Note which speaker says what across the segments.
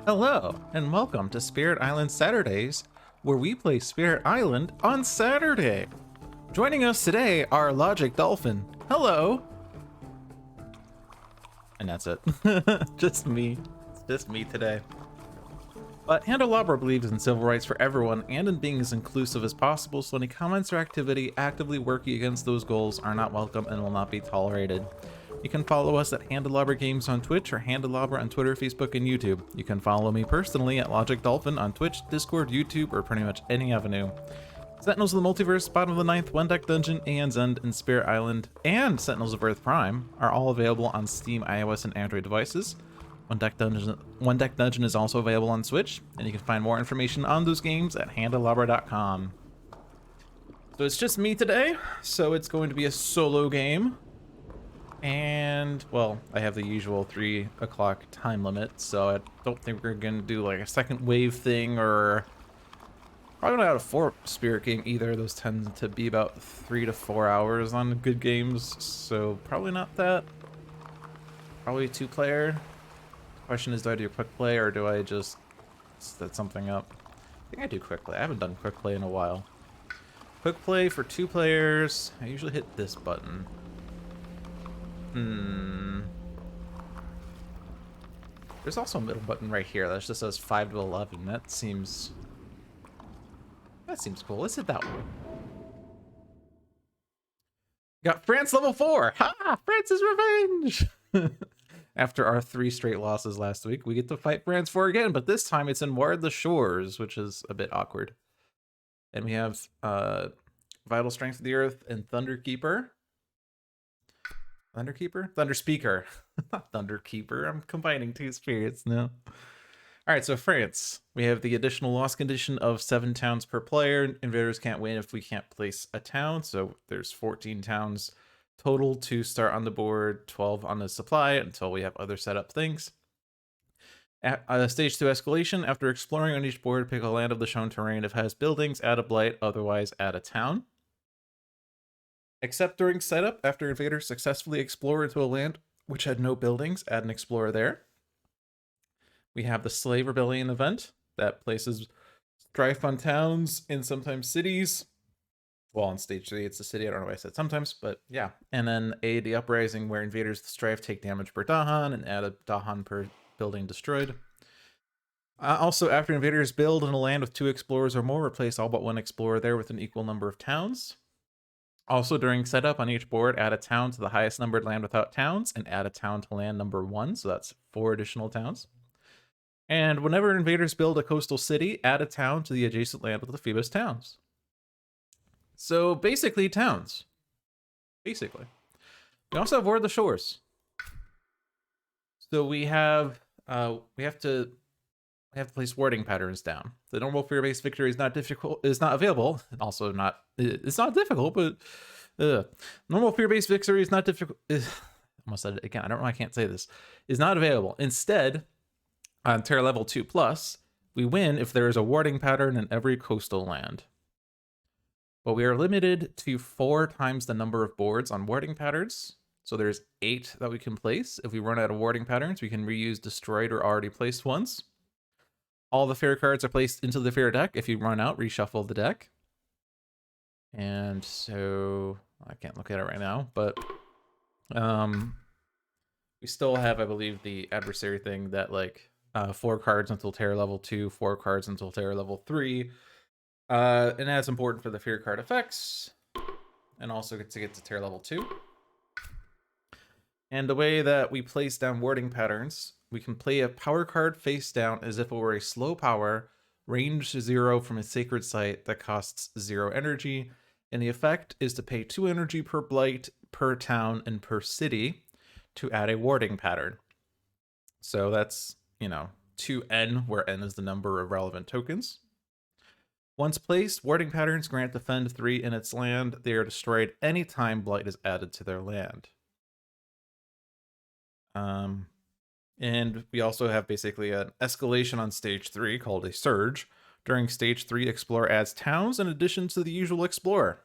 Speaker 1: Hello, and welcome to Spirit Island Saturdays, where we play Spirit Island on Saturday. Joining us today are Logic Dolphin. Hello. And that's it. Just me. It's just me today. But Handelabra believes in civil rights for everyone and in being as inclusive as possible, so any comments or activity actively working against those goals are not welcome and will not be tolerated. You can follow us at Handelabra Games on Twitch or Handelabra on Twitter, Facebook, and YouTube. You can follow me personally at Logic Dolphin on Twitch, Discord, YouTube, or pretty much any avenue. Sentinels of the Multiverse, Bottom of the Ninth, One Deck Dungeon, Aeon's End, and Spirit Island, and Sentinels of Earth Prime are all available on Steam, iOS, and Android devices. One Deck Dungeon is also available on Switch, and you can find more information on those games at handelabra.com. So it's just me today, so it's going to be a solo game. And, well, I have the usual 3 o'clock time limit, so I don't think we're going to do like a second wave thing, or probably not a 4 spirit game either. Those tend to be about 3 to 4 hours on good games, so probably not that. Probably 2-player. Question is, do I do quick play or do I just set something up? I think I do quick play. I haven't done quick play in a while. Quick play for 2 players. I usually hit this button. There's also a middle button right here that just says 5 to 11. That seems cool. Let's hit that one. Got France level 4. Ha! France's revenge. After our 3 straight losses last week, we get to fight France 4 again, but this time it's in Ward the Shores, which is a bit awkward. And we have Vital Strength of the Earth and Thunderkeeper. Thunderspeaker. Not Thunderkeeper. I'm combining 2 spirits now. Alright, so France. We have the additional loss condition of 7 towns per player. Invaders can't win if we can't place a town, so there's 14 towns total to start on the board, 12 on the supply until we have other setup things. At stage 2 escalation, after exploring on each board, pick a land of the shown terrain. If it has buildings, add a blight, otherwise add a town. Except during setup, after invaders successfully explore into a land which had no buildings, add an explorer there. We have the Slave Rebellion event that places strife on towns and sometimes cities. Well, on stage 3, it's a city. I don't know why I said sometimes, but yeah. And then aid the uprising, where invaders of the strife take damage per Dahan and add a Dahan per building destroyed. Also, after invaders build in a land with 2 explorers or more, replace all but 1 explorer there with an equal number of towns. Also, during setup on each board, add a town to the highest numbered land without towns, and add a town to land number 1, so that's 4 additional towns. And whenever invaders build a coastal city, add a town to the adjacent land with the Phoebus towns. So basically, towns. Basically. We also have Ward the Shores. So we have to place warding patterns down. The normal fear-based victory is not available. Also not, it's not difficult, but normal fear-based victory is not difficult. Almost said it again. I don't know why I can't say this. Is not available. Instead, on Terra level 2+, we win if there is a warding pattern in every coastal land. But we are limited to 4 times the number of boards on warding patterns. So there's 8 that we can place. If we run out of warding patterns, we can reuse destroyed or already placed ones. All the fair cards are placed into the fair deck. If you run out, reshuffle the deck. And so I can't look at it right now, but we still have, I believe, the adversary thing that like 4 cards until Terra level 2, 4 cards until Terra level 3. And that's important for the fear card effects, and also to get to Terra level 2. And the way that we place down warding patterns, we can play a power card face down as if it were a slow power, range 0 from a sacred site that costs 0 energy, and the effect is to pay 2 energy per blight, per town, and per city to add a warding pattern. So that's, 2n, where n is the number of relevant tokens. Once placed, warding patterns grant defend 3 in its land. They are destroyed anytime blight is added to their land. And we also have basically an escalation on stage 3 called a surge. During stage 3, Explorer adds towns in addition to the usual Explorer.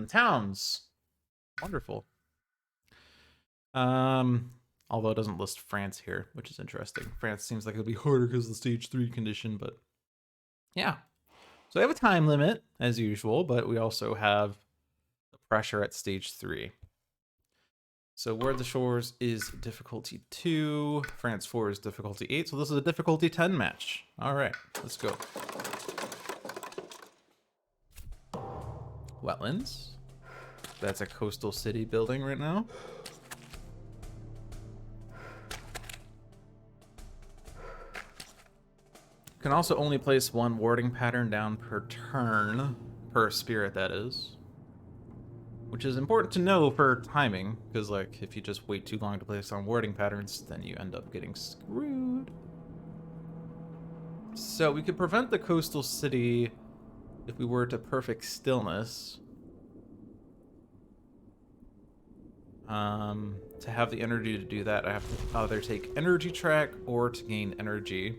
Speaker 1: Towns. Wonderful. Although it doesn't list France here, which is interesting. France seems like it'll be harder because of the stage 3 condition, but yeah. So we have a time limit, as usual, but we also have the pressure at stage 3. So War of the Shores is difficulty 2, France 4 is difficulty 8, so this is a difficulty 10 match. All right, let's go. Wetlands. That's a coastal city building right now. Can also only place one warding pattern down per turn, per spirit that is. Which is important to know for timing, because like if you just wait too long to place on warding patterns, then you end up getting screwed. So we could prevent the coastal city if we were to perfect stillness. To have the energy to do that, I have to either take energy track or to gain energy.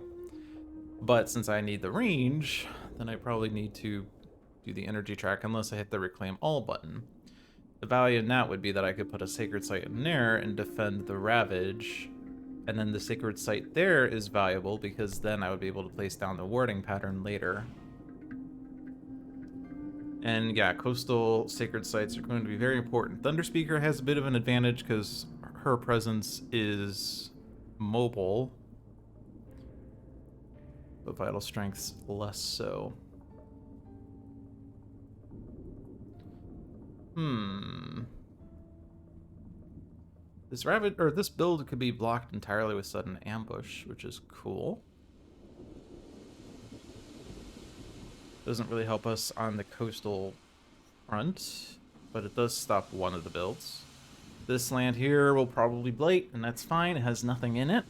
Speaker 1: But since I need the range, then I probably need to do the energy track unless I hit the reclaim all button. The value in that would be that I could put a sacred site in there and defend the ravage. And then the sacred site there is valuable because then I would be able to place down the warding pattern later. And yeah, coastal sacred sites are going to be very important. Thunderspeaker has a bit of an advantage because her presence is mobile. But vital strength's less so. This build could be blocked entirely with sudden ambush, which is cool. Doesn't really help us on the coastal front, but it does stop one of the builds. This land here will probably blight, and that's fine. It has nothing in it.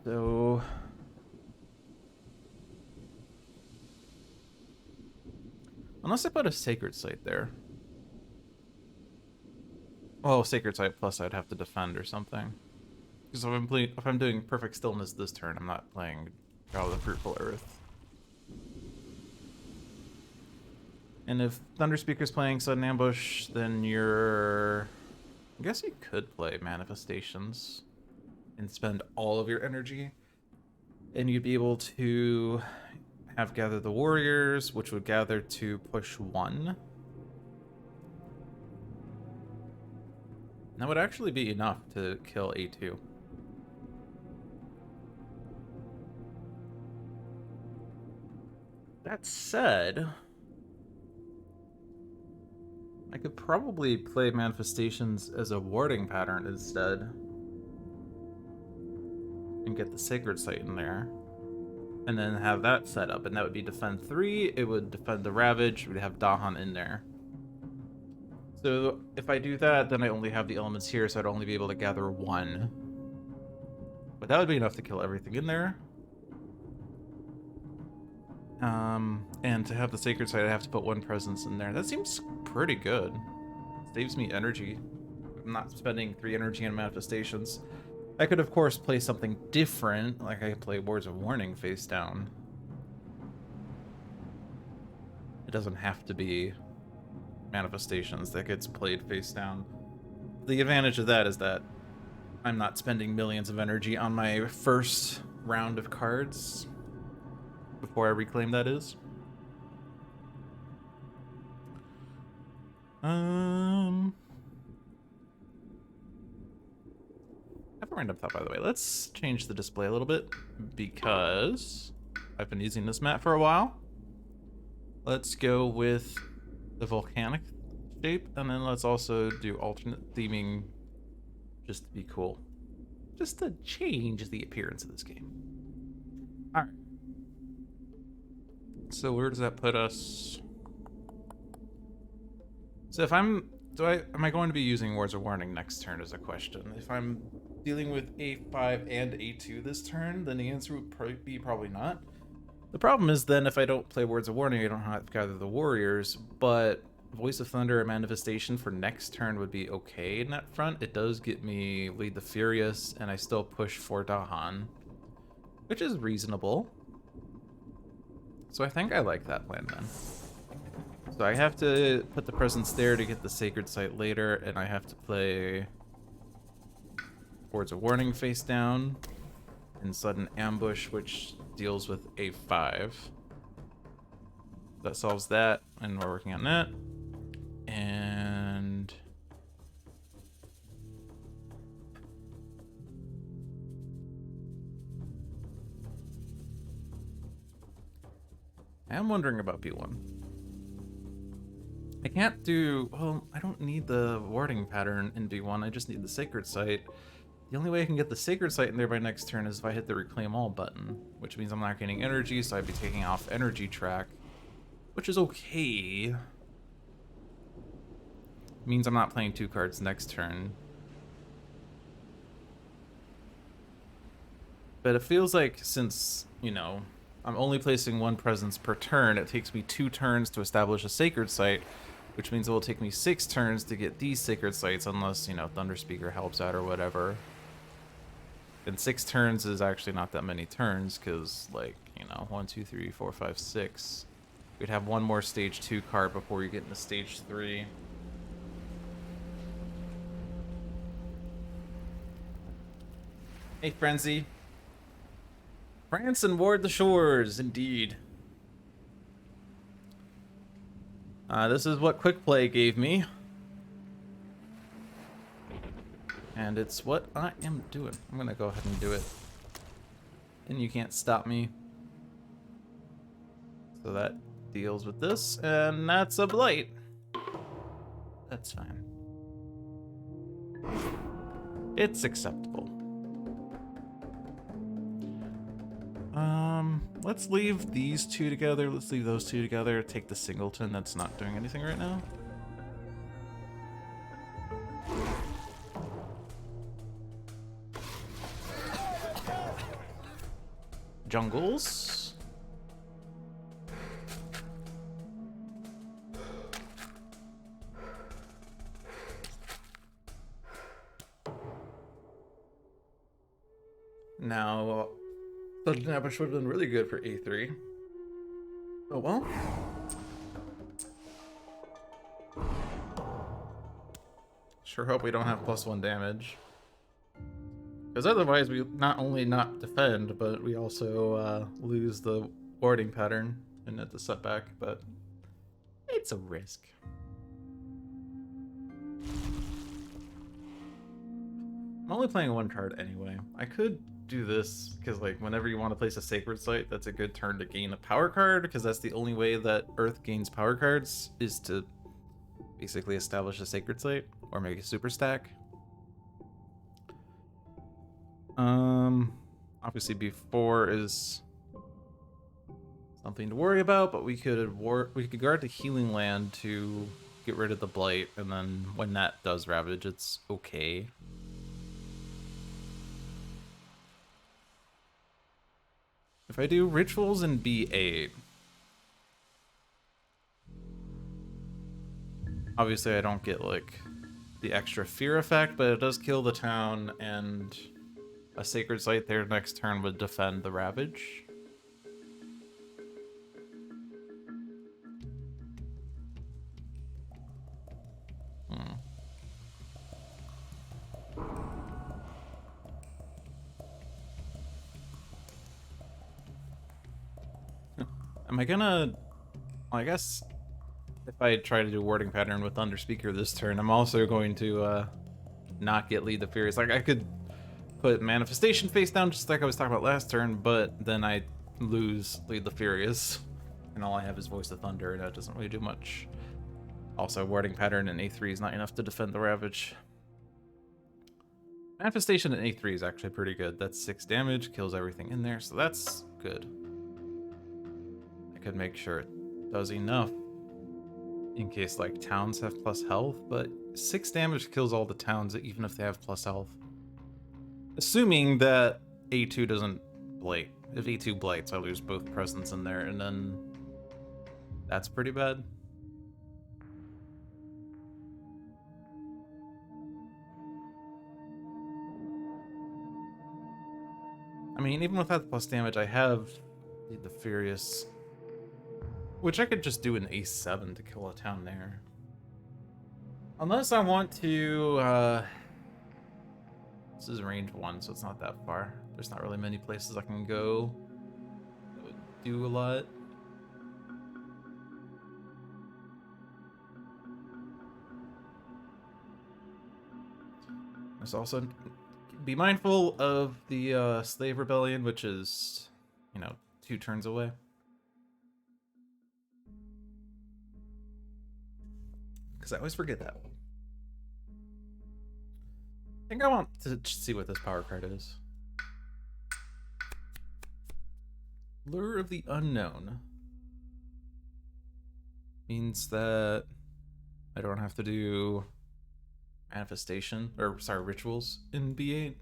Speaker 1: So unless I put a sacred site there. Well, sacred site plus I'd have to defend or something. Because if I'm doing perfect stillness this turn, I'm not playing God of the Fruitful Earth. And if Thunderspeaker's playing Sudden Ambush, then you're... I guess you could play Manifestations and spend all of your energy. And you'd be able to have Gather the Warriors, which would gather to push 1. That would actually be enough to kill A2. That said, I could probably play Manifestations as a warding pattern instead. And get the Sacred Site in there. And then have that set up. And that would be defend 3. It would defend the Ravage. We'd have Dahan in there. So if I do that, then I only have the elements here, so I'd only be able to gather 1. But that would be enough to kill everything in there. And to have the Sacred Site, I have to put 1 presence in there. That seems pretty good. Saves me energy. I'm not spending 3 energy on Manifestations. I could, of course, play something different, like I could play Words of Warning face down. It doesn't have to be Manifestations that gets played face down. The advantage of that is that I'm not spending millions of energy on my first round of cards before I reclaim, that is. I have a random thought, by the way. Let's change the display a little bit because I've been using this map for a while. Let's go with the volcanic shape, and then let's also do alternate theming just to be cool. Just to change the appearance of this game. Alright. So where does that put us? So if am I going to be using Words of Warning next turn is a question. If I'm dealing with A5 and A2 this turn, then the answer would probably not. The problem is then if I don't play Words of Warning, I don't have to gather the warriors, but Voice of Thunder and Manifestation for next turn would be okay in that front. It does get me Lead the Furious, and I still push for Dahan, which is reasonable. So I think I like that plan then. So I have to put the presence there to get the sacred site later, and I have to play Words of Warning face down and Sudden Ambush, which deals with A5. That solves that, and we're working on that. And I am wondering about B1. I can't do, well, I don't need the warding pattern in B1, I just need the sacred site. The only way I can get the sacred site in there by next turn is if I hit the reclaim all button, which means I'm not getting energy, so I'd be taking off energy track, which is okay. Means I'm not playing 2 cards next turn. But it feels like since, you know, I'm only placing 1 presence per turn, it takes me 2 turns to establish a sacred site, which means it will take me 6 turns to get these sacred sites unless, you know, Thunderspeaker helps out or whatever. And 6 turns is actually not that many turns, because, like, you know, 1, 2, 3, 4, 5, 6. We'd have 1 more stage 2 card before you get into stage 3. Hey, Frenzy. France and ward the shores, indeed. This is what Quick Play gave me. And it's what I am doing. I'm gonna go ahead and do it. And you can't stop me. So that deals with this, and that's a blight. That's fine. It's acceptable. Let's leave these 2 together. Let's leave those 2 together. Take the singleton that's not doing anything right now. Jungles. Now, Sudden Ambush would have been really good for A3. Oh well. Sure hope we don't have +1 damage. Because otherwise we not only not defend, but we also lose the warding pattern and at the setback, but it's a risk. I'm only playing 1 card anyway. I could do this, because like whenever you want to place a sacred site, that's a good turn to gain a power card, because that's the only way that Earth gains power cards, is to basically establish a sacred site or make a super stack. Obviously B4 is something to worry about, but we could guard the healing land to get rid of the blight, and then when that does ravage, it's okay. If I do rituals in B8, obviously I don't get like the extra fear effect, but it does kill the town, and a sacred site there next turn would defend the ravage. Am I gonna... Well, I guess if I try to do warding pattern with Thunderspeaker this turn, I'm also going to not get Lead the Furious. Like, I could put Manifestation face down just like I was talking about last turn, but then I lose Lead the Furious, and all I have is Voice of Thunder, and that doesn't really do much. Also, warding pattern in A3 is not enough to defend the Ravage. Manifestation in A3 is actually pretty good. That's 6 damage, kills everything in there, so that's good. I could make sure it does enough in case like towns have plus health, but 6 damage kills all the towns even if they have plus health. Assuming that A2 doesn't blight. If A2 blights, I lose both presence in there, and then that's pretty bad. I mean, even without the plus damage, I have the Furious, Which I could just do an A7 to kill a town there. Unless I want to, this is range 1, so it's not that far. There's not really many places I can go that would do a lot. There's also, be mindful of the slave rebellion, which is, you know, 2 turns away. Because I always forget that. I think I want to see what this power card is. Lure of the Unknown. Means that I don't have to do manifestation, or sorry, rituals in B8.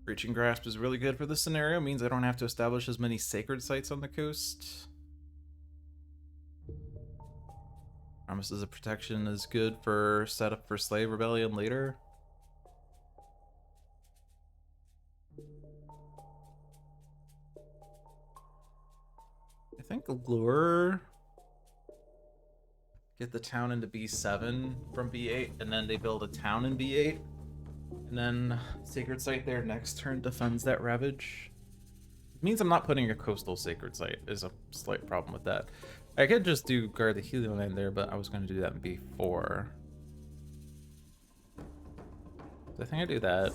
Speaker 1: Reaching Grasp is really good for this scenario. Means I don't have to establish as many sacred sites on the coast. Promises of Protection is good for setup for Slave Rebellion later. I think Lure, get the town into B7 from B8, and then they build a town in B8. And then Sacred Site there next turn defends that Ravage. It means I'm not putting a coastal Sacred Site, is a slight problem with that. I could just do guard the Helium Land there, but I was going to do that in B4. So I think I do that.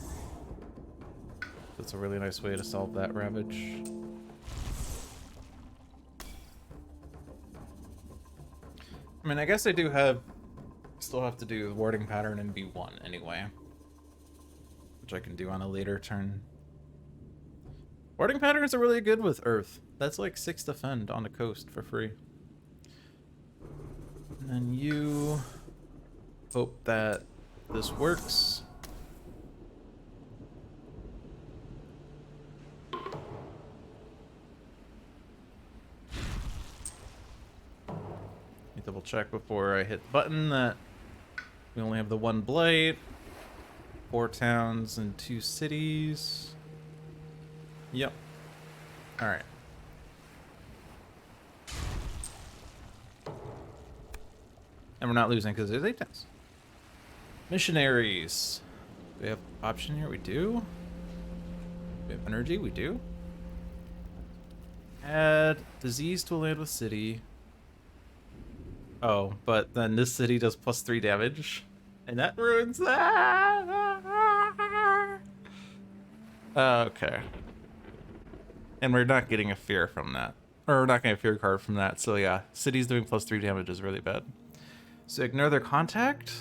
Speaker 1: That's a really nice way to solve that Ravage. I mean, I guess I do have, still have to do the Warding Pattern in B1 anyway, which I can do on a later turn. Warding Patterns are really good with Earth. That's like 6 defend on the coast for free. And then you hope that this works. Let me double check before I hit the button that we only have the 1 blight, 4 towns and 2 cities. Yep. All right. And we're not losing because there's 8 towns. Missionaries. Do we have option here? We do. We have energy? We do. Add disease to a land with city. Oh, but then this city does +3 damage. And that ruins that. Okay. And we're not getting a fear from that. Or we're not getting a fear card from that. So yeah, cities doing +3 damage is really bad. So ignore their contact.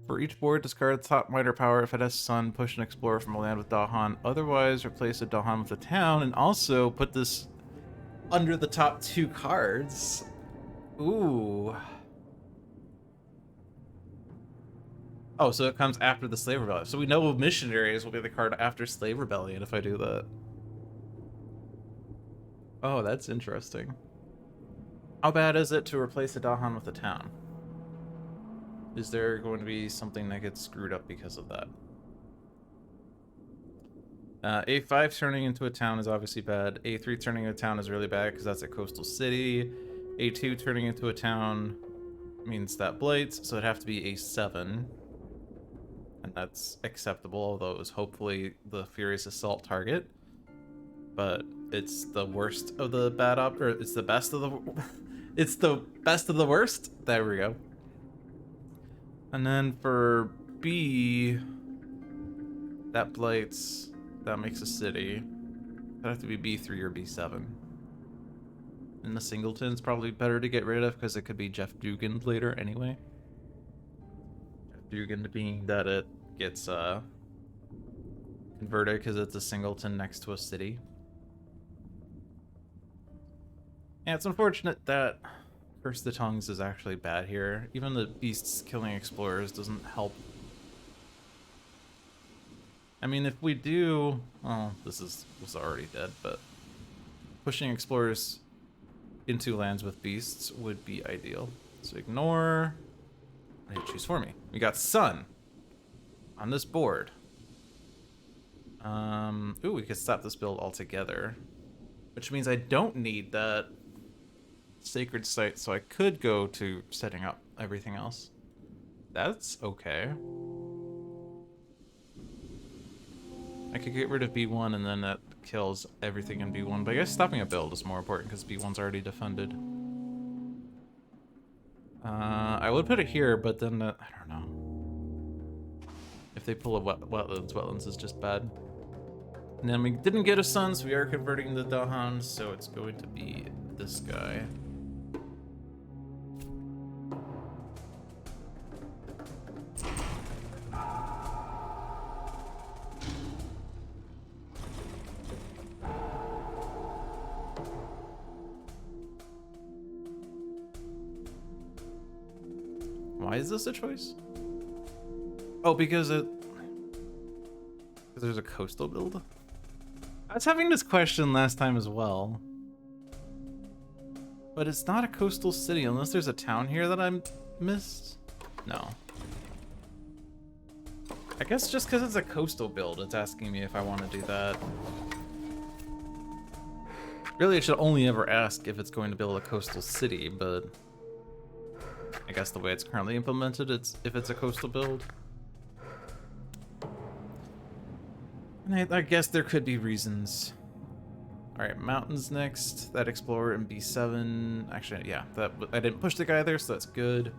Speaker 1: For each board, discard the top minor power. If it has Sun, push an explorer from a land with Dahan. Otherwise, replace a Dahan with a town. And also put this under the top 2 cards. Ooh. Oh, so it comes after the Slave Rebellion. So we know Missionaries will be the card after Slave Rebellion if I do that. Oh, that's interesting. How bad is it to replace a Dahan with a town? Is there going to be something that gets screwed up because of that? A5 turning into a town is obviously bad. A3 turning into a town is really bad because that's a coastal city. A2 turning into a town means that blights, so it'd have to be A7. And that's acceptable, although it was hopefully the Furious Assault target. But it's the worst of the bad or it's the best of the it's the best of the worst. There we go. And then for B, that blights, that makes a city. That'd have to be B3 or B7. And the Singleton's probably better to get rid of because it could be Jeff Dugan later anyway. Jeff Dugan being that it gets converted because it's a Singleton next to a city. Yeah, it's unfortunate that Curse the Tongues is actually bad here. Even the beasts killing explorers doesn't help. I mean, if we do... Oh, this was already dead, but... Pushing explorers into lands with beasts would be ideal. So ignore... I choose for me. We got Sun on this board. Ooh, we could stop this build altogether. which means I don't need that sacred site, so I could go to setting up everything else. That's okay. I could get rid of B1 and then that kills everything in B1, but I guess stopping a build is more important because B1's already defended. I would put it here, but then I don't know. If they pull a wetlands is just bad. And then we didn't get a sun, so we are converting the Dahan, so it's going to be this guy. Why is this a choice? Oh, because there's a coastal build? I was having this question last time as well. But it's not a coastal city unless there's a town here that I missed? No. I guess just because it's a coastal build, it's asking me if I want to do that. Really, it should only ever ask if it's going to build a coastal city, but I guess the way it's currently implemented, it's if it's a coastal build. And I guess there could be reasons. Alright, mountains next. That explorer in B7. Actually, yeah, that I didn't push the guy there, so that's good.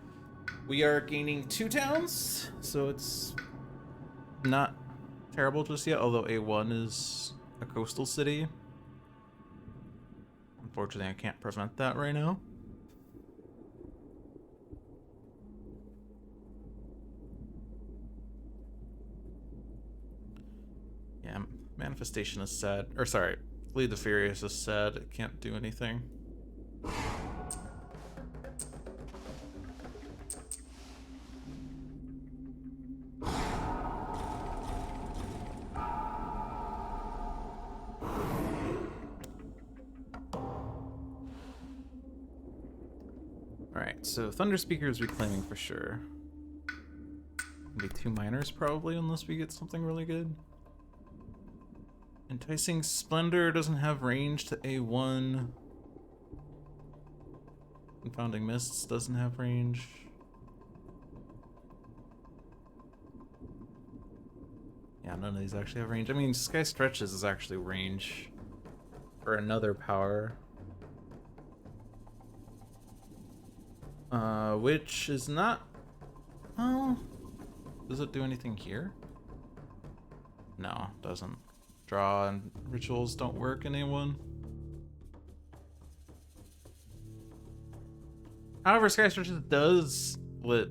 Speaker 1: We are gaining 2 towns, so it's not terrible just yet, although A1 is a coastal city. Unfortunately, I can't prevent that right now. Yeah, Manifestation is sad. Or sorry, Flee the Furious is sad. It can't do anything. Alright, so Thunder Speaker is reclaiming for sure. Maybe 2 miners probably, unless we get something really good. Enticing Splendor doesn't have range to A1. Confounding Mists doesn't have range. Yeah, none of these actually have range. I mean, Sky Stretches is actually range for another power. Which is not... Oh, does it do anything here? No, it doesn't. Draw and rituals don't work in A1. However, Sky Stretches does let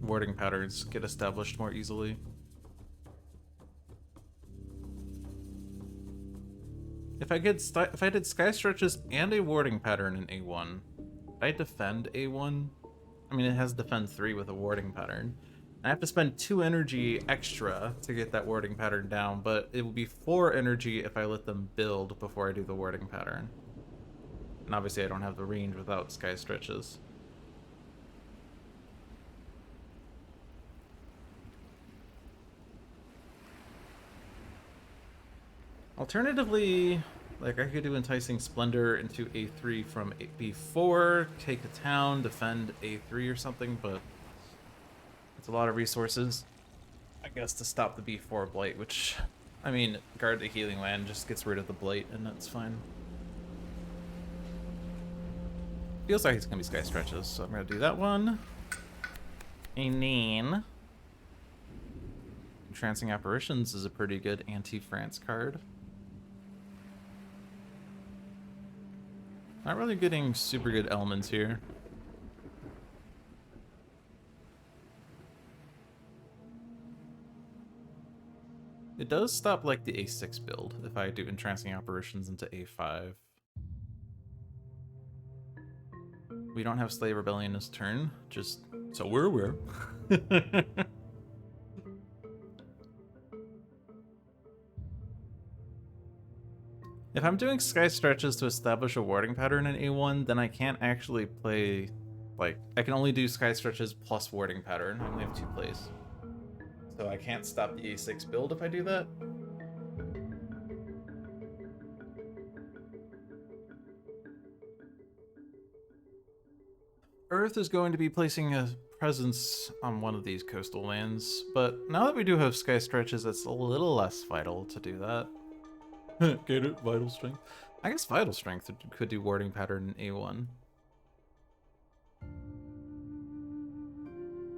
Speaker 1: warding patterns get established more easily. If I did Sky Stretches and a warding pattern in A1, I defend A1. I mean, it has defend 3 with a warding pattern. I have to spend 2 energy extra to get that warding pattern down, but it will be 4 energy if I let them build before I do the warding pattern. And obviously I don't have the range without Sky Stretches. Alternatively, like I could do Enticing Splendor into A3 from B4, take a town, defend A3 or something, but it's a lot of resources, I guess, to stop the B4 Blight, which, I mean, Guard the Healing Land just gets rid of the Blight, and that's fine. Feels like it's gonna be Sky Stretches, so I'm gonna do that one. And then Entrancing Apparitions is a pretty good anti-France card. Not really getting super good elements here. It does stop like the A6 build if I do Entrancing Apparitions into A5. We don't have Slay Rebellion this turn, just so we're aware. If I'm doing Sky Stretches to establish a warding pattern in A1, then I can't actually play, like, I can only do Sky Stretches plus warding pattern. I only have 2 plays. So I can't stop the A6 build if I do that. Earth is going to be placing a presence on one of these coastal lands, but now that we do have sky stretches, it's a little less vital to do that. Get it? Vital strength? I guess vital strength could do warding pattern in A1.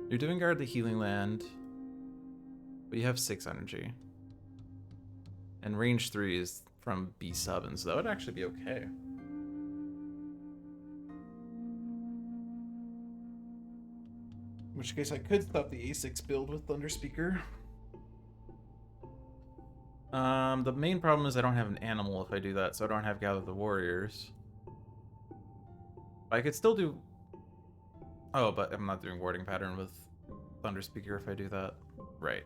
Speaker 1: You're doing guard the healing land, but you have 6 energy. And range 3 is from B7, so that would actually be okay. In which case I could stop the A6 build with Thunder Speaker. The main problem is I don't have an animal if I do that, so I don't have Gather the Warriors. I could still do... Oh, but I'm not doing warding pattern with Thunder Speaker if I do that. Right.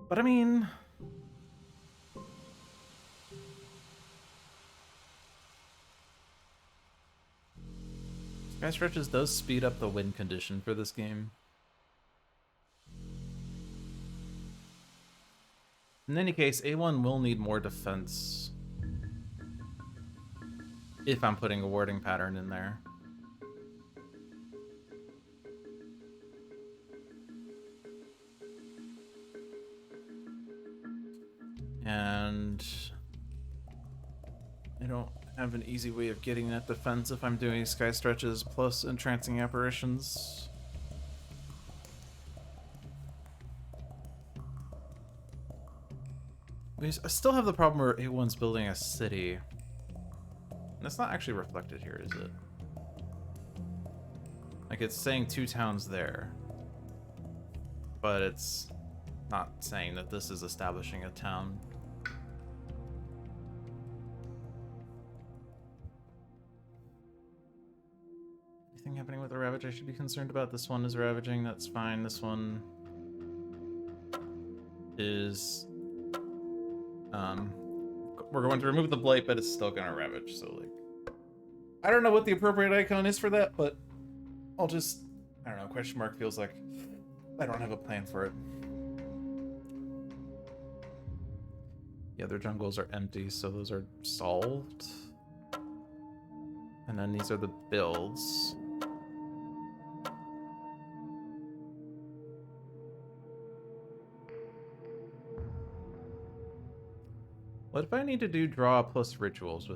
Speaker 1: But I mean... Sky Stretches does speed up the win condition for this game. In any case, A1 will need more defense if I'm putting a warding pattern in there. And I don't have an easy way of getting that defense if I'm doing Sky Stretches plus Entrancing Apparitions. I still have the problem where A1's building a city. And it's not actually reflected here, is it? Like, it's saying 2 towns there. But it's not saying that this is establishing a town. Anything happening with the Ravage I should be concerned about? This one is ravaging, that's fine. This one is... we're going to remove the blight, but it's still gonna ravage, so like... I don't know what the appropriate icon is for that, but I'll just... I don't know, question mark feels like I don't have a plan for it. The other jungles are empty, so those are solved. And then these are the builds. What if I need to do draw plus rituals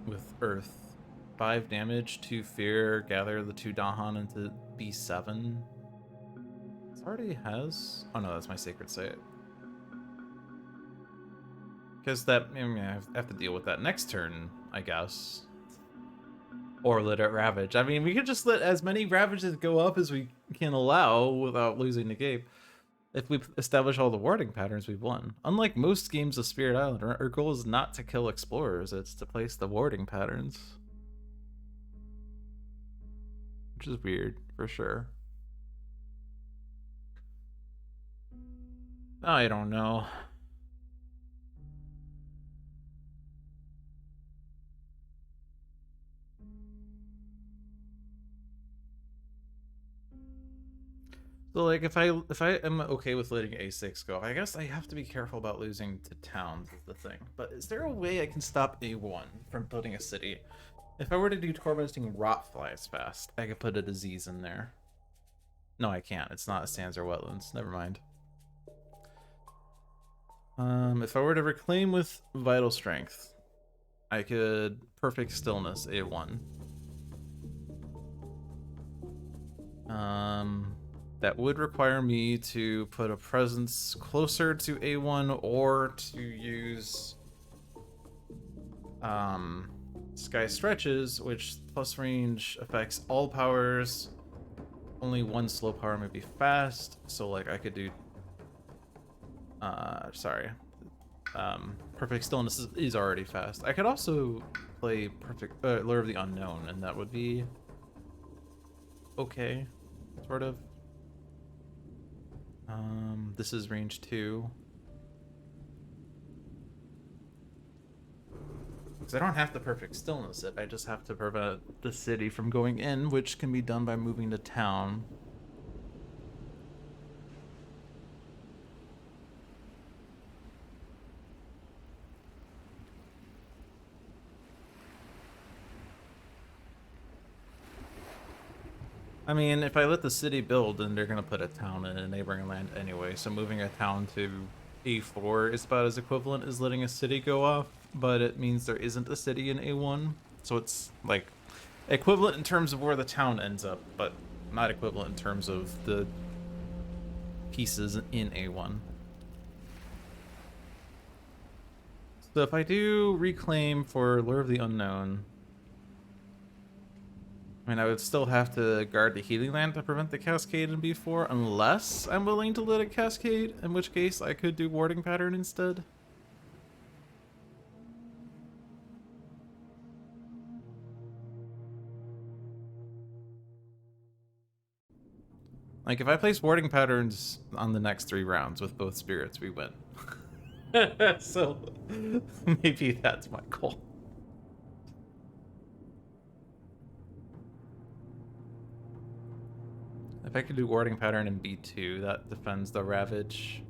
Speaker 1: with Earth? 5 damage, 2 fear, gather the 2 Dahan into B7. This already has... Oh no, that's my sacred site. Because that... I mean, I have to deal with that next turn, I guess. Or let it ravage. I mean, we could just let as many ravages go up as we can allow without losing the game. If we establish all the warding patterns, we've won. Unlike most games of Spirit Island, our goal is not to kill explorers, it's to place the warding patterns. Which is weird, for sure. I don't know. So like if I am okay with letting A6 go, I guess I have to be careful about losing to towns is the thing. But is there a way I can stop A1 from building a city? If I were to do tormenting rotflies fast, I could put a disease in there. No, I can't. It's not sands or wetlands. Never mind. If I were to reclaim with vital strength, I could perfect stillness A1. That would require me to put a presence closer to A1 or to use Sky Stretches, which plus range affects all powers. Only one slow power may be fast, so like I could do perfect stillness is already fast. I could also play perfect Lure of the Unknown, and that would be okay, sort of. This is range 2. Because I don't have to perfect stillness it, I just have to prevent the city from going in, which can be done by moving to town. I mean, if I let the city build, then they're gonna put a town in a neighboring land anyway, so moving a town to A4 is about as equivalent as letting a city go off, but it means there isn't a city in A1, so it's like equivalent in terms of where the town ends up, but not equivalent in terms of the pieces in A1. So if I do reclaim for Lure of the Unknown, I mean, I would still have to guard the healing land to prevent the cascade in B4, unless I'm willing to let it cascade, in which case I could do warding pattern instead. Like, if I place warding patterns on the next 3 rounds with both spirits, we win. So, maybe that's my goal. If I could do warding pattern in B2, that defends the Ravage.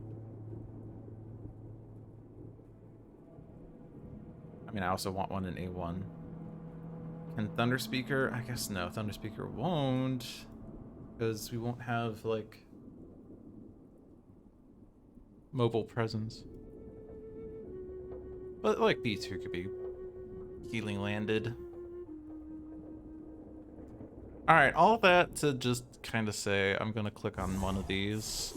Speaker 1: I mean, I also want one in A1. Can Thunder Speaker? I guess no, Thunder Speaker won't. Because we won't have, like, mobile presence. But, like, B2 could be healing landed. Alright, all that to just kind of say I'm gonna click on one of these.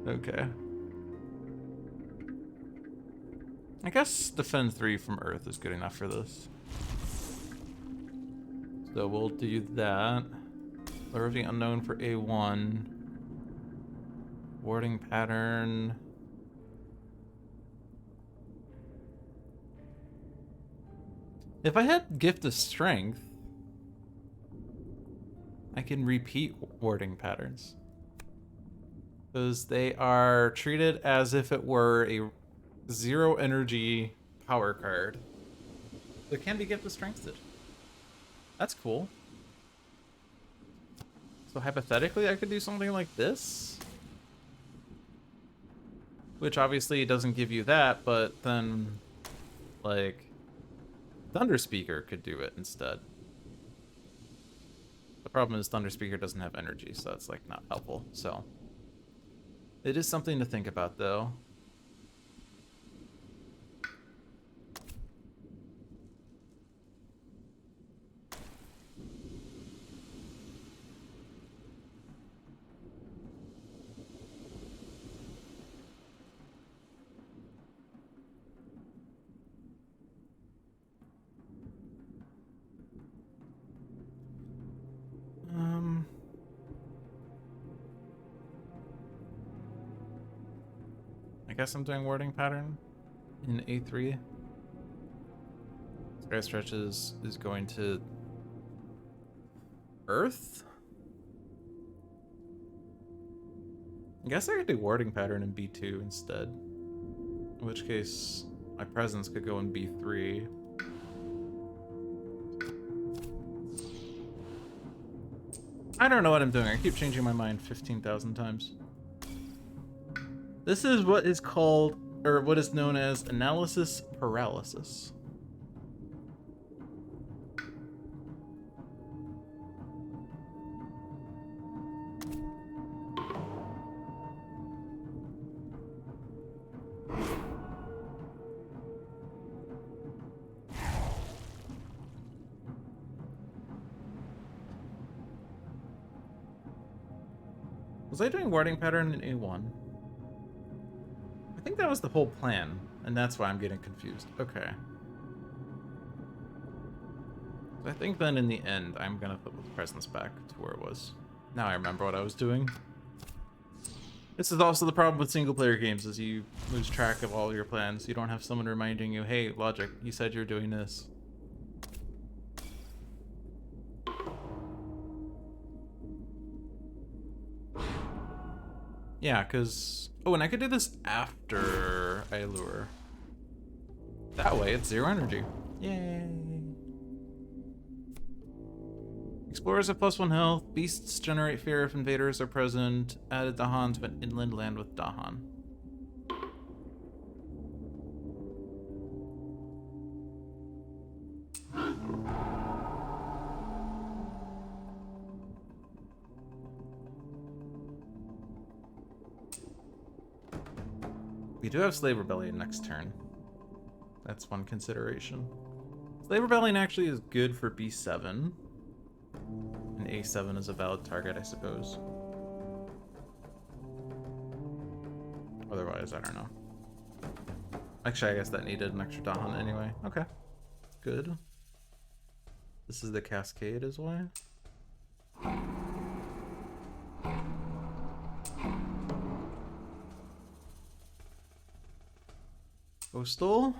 Speaker 1: Okay. I guess defend 3 from Earth is good enough for this. So we'll do that. Lure of the Unknown for A1. Warding pattern. If I had Gift of Strength, I can repeat warding patterns. Because they are treated as if it were a 0 energy power card. So it can be Gift of Strengthed. That's cool. So hypothetically, I could do something like this. Which obviously doesn't give you that, but then, like, Thunder Speaker could do it instead. The problem is Thunder Speaker doesn't have energy, so that's, like, not helpful. So it is something to think about, though. I guess I'm doing warding pattern in A3. Sky Stretches is going to Earth? I guess I could do warding pattern in B2 instead. In which case, my presence could go in B3. I don't know what I'm doing. I keep changing my mind 15,000 times. This is what is called, or what is known as analysis paralysis. Was I doing warding pattern in A1? I think that was the whole plan, and that's why I'm getting confused. Okay. So I think then in the end, I'm gonna put the presence back to where it was. Now I remember what I was doing. This is also the problem with single player games, is you lose track of all your plans. You don't have someone reminding you, hey, Logic, you said you're doing this. Yeah, because... Oh, and I could do this after I lure. That way, it's 0 energy. Yay! Explorers have +1 health. Beasts generate fear if invaders are present. Added Dahan to an inland land with Dahan. We do have Slave Rebellion next turn. That's one consideration. Slave Rebellion actually is good for B7. And A7 is a valid target, I suppose. Otherwise, I don't know. Actually, I guess that needed an extra Dahan anyway. Okay. Good. This is the Cascade as well. Coastal.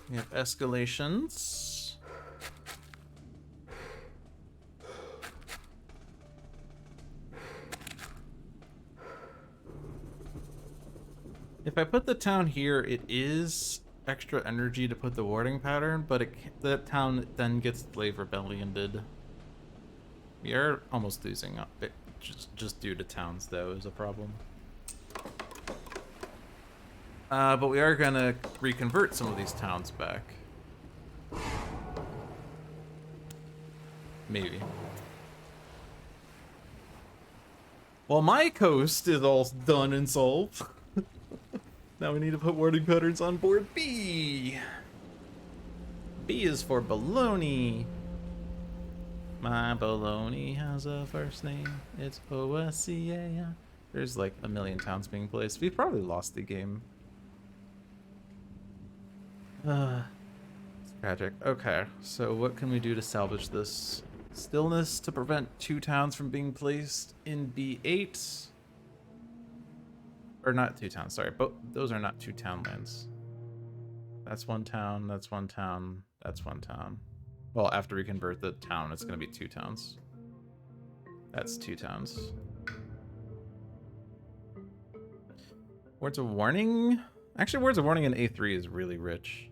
Speaker 1: We have escalations. If I put the town here, it is extra energy to put the warding pattern, but that town then gets Slave Rebellioned. We are almost losing it just due to towns, though, is a problem. But we are gonna reconvert some of these towns back. Maybe. Well, my coast is all done and solved. Now we need to put warding patterns on board B. B is for baloney. My baloney has a first name. It's O-S-C-A. There's like a million towns being placed. We probably lost the game. It's tragic. Okay, so what can we do to salvage this? Stillness to prevent 2 towns from being placed in B8. Or not 2 towns, sorry. But those are not 2 townlands. That's 1 town, that's 1 town, that's 1 town. Well, after we convert the town, it's going to be 2 towns. That's 2 towns. Words of Warning? Actually, Words of Warning in A3 is really rich.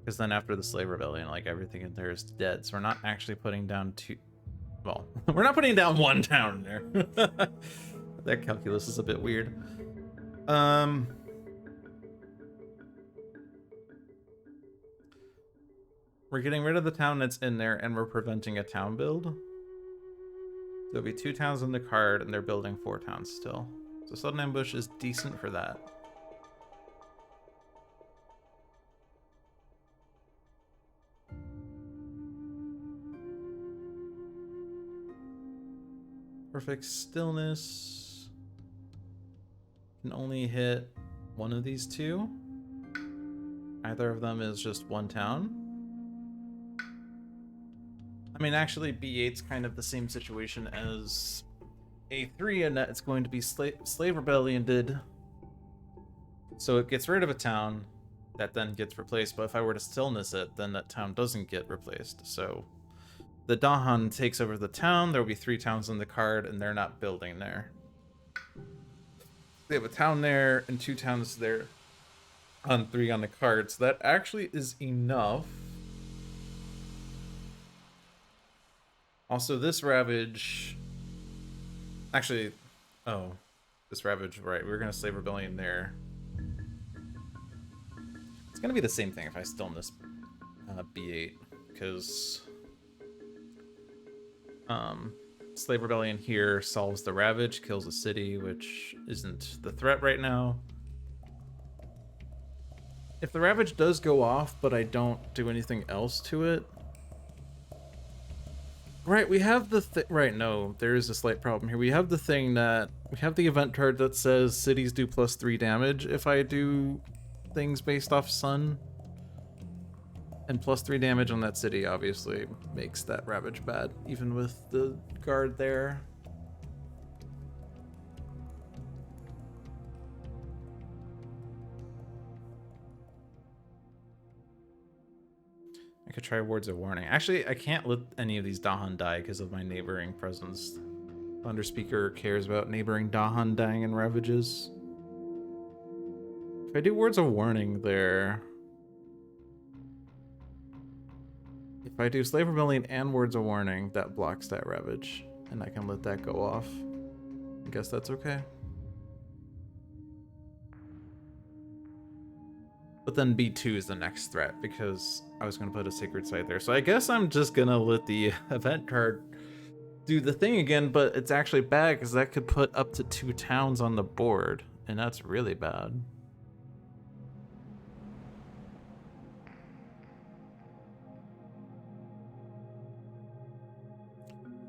Speaker 1: Because then after the Slave Rebellion, like, everything in there is dead. So we're not actually putting down 2... Well, we're not putting down 1 town there. That calculus is a bit weird. We're getting rid of the town that's in there, and we're preventing a town build. There'll be 2 towns in the card, and they're building 4 towns still. So Sudden Ambush is decent for that. Perfect Stillness. Can only hit one of these 2. Either of them is just 1 town. I mean, actually, B8's kind of the same situation as A3 in that it's going to be Slave Rebellion did. So it gets rid of a town that then gets replaced, but if I were to stillness it, then that town doesn't get replaced. So the Dahan takes over the town, there will be 3 towns in the card, and they're not building there. They have a town there and 2 towns there on 3 on the card, so that actually is enough. Also, this Ravage... Actually, oh, this Ravage, right, we're going to Slave Rebellion there. It's going to be the same thing if I stillness B8, because Slave Rebellion here solves the Ravage, kills a city, which isn't the threat right now. If the Ravage does go off, but I don't do anything else to it... Right, we have the right, no, there is a slight problem here. We have the thing that... We have the event card that says cities do +3 damage if I do things based off sun. And +3 damage on that city obviously makes that Ravage bad, even with the guard there. I could try Words of Warning. Actually, I can't let any of these Dahan die because of my neighboring presence. Thunderspeaker cares about neighboring Dahan dying in Ravages. If I do Words of Warning there... If I do Slave Rebellion and Words of Warning, that blocks that Ravage. And I can let that go off. I guess that's okay. But then B2 is the next threat because I was going to put a sacred site there. So I guess I'm just going to let the event card do the thing again, but it's actually bad because that could put up to 2 towns on the board, and that's really bad.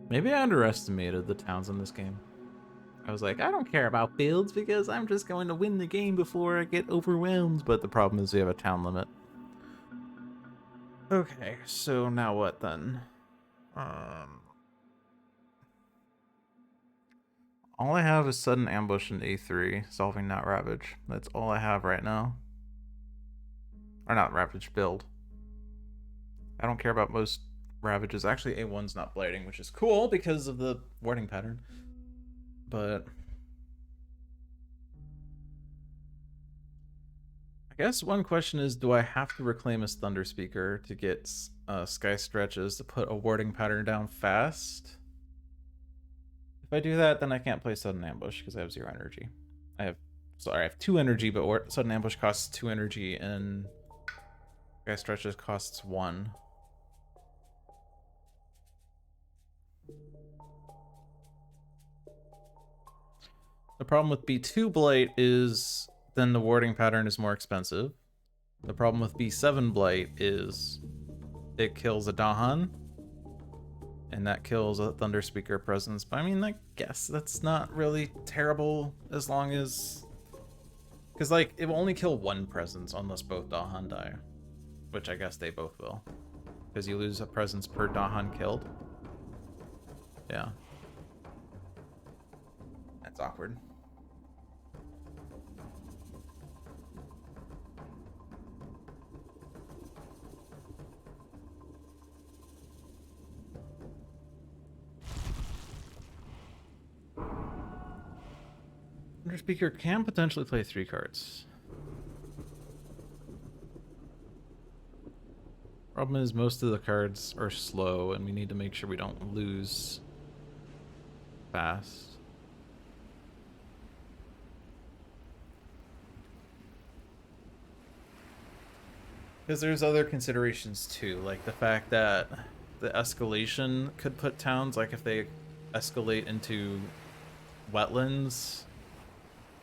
Speaker 1: Maybe I underestimated the towns in this game. I was like, I don't care about builds because I'm just going to win the game before I get overwhelmed. But the problem is we have a town limit. Okay, so now what then? All I have is sudden ambush in A3, solving not ravage. That's all I have right now. Or not ravage, build. I don't care about most ravages. Actually, A1's not blighting, which is cool because of the warding pattern. But I guess one question is, do I have to reclaim his Thunder Speaker to get Sky Stretches to put a warding pattern down fast? If I do that, then I can't play Sudden Ambush because I have 0 energy. I have 2 energy, but Sudden Ambush costs 2 energy and Sky Stretches costs 1. The problem with B2 Blight is then the warding pattern is more expensive. The problem with B7 Blight is it kills a Dahan, and that kills a Thunder Speaker presence. But I mean, I guess that's not really terrible as long as... Because, like, it will only kill 1 presence unless both Dahan die. Which I guess they both will. Because you lose a presence per Dahan killed. Yeah. That's awkward. Thunder Speaker can potentially play 3 cards. Problem is most of the cards are slow and we need to make sure we don't lose fast. Because there's other considerations too, like the fact that the escalation could put towns, like if they escalate into wetlands,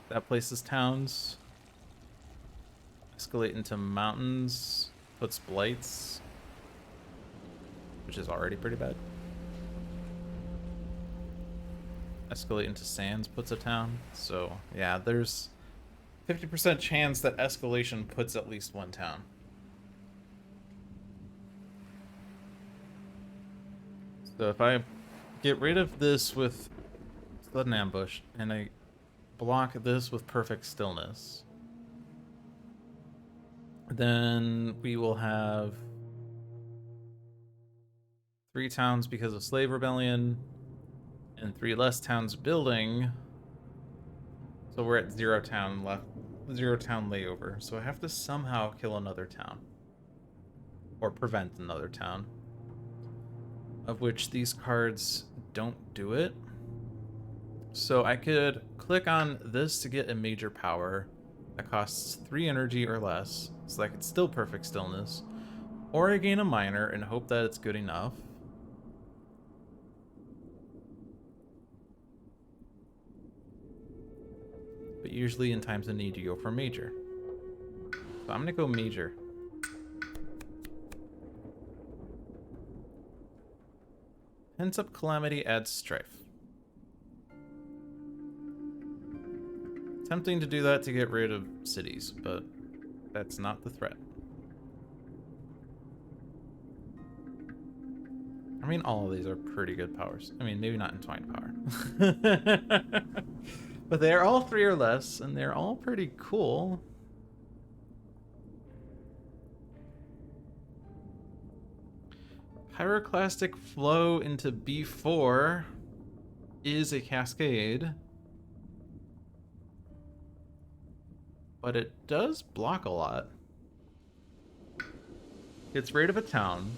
Speaker 1: that places towns. Escalate into mountains, puts blights, which is already pretty bad. Escalate into sands puts a town. So yeah, there's 50% chance that escalation puts at least 1 town. So if I get rid of this with Sudden Ambush and I block this with Perfect Stillness, then we will have 3 towns because of Slave Rebellion and 3 less towns building. So we're at 0 town left, 0 town layover. So I have to somehow kill another town or prevent another town, of which these cards don't do it. So I could click on this to get a major power that costs 3 energy or less, so I could still Perfect Stillness, or I gain a minor and hope that it's good enough. But usually in times of need you go for major. So I'm gonna go major. Pent Up Calamity adds Strife. Tempting to do that to get rid of cities, but that's not the threat. I mean, all of these are pretty good powers. I mean, maybe not Entwined Power. But they're all 3 or less, and they're all pretty cool. Pyroclastic Flow into B4 is a cascade, but it does block a lot. Gets rid of a town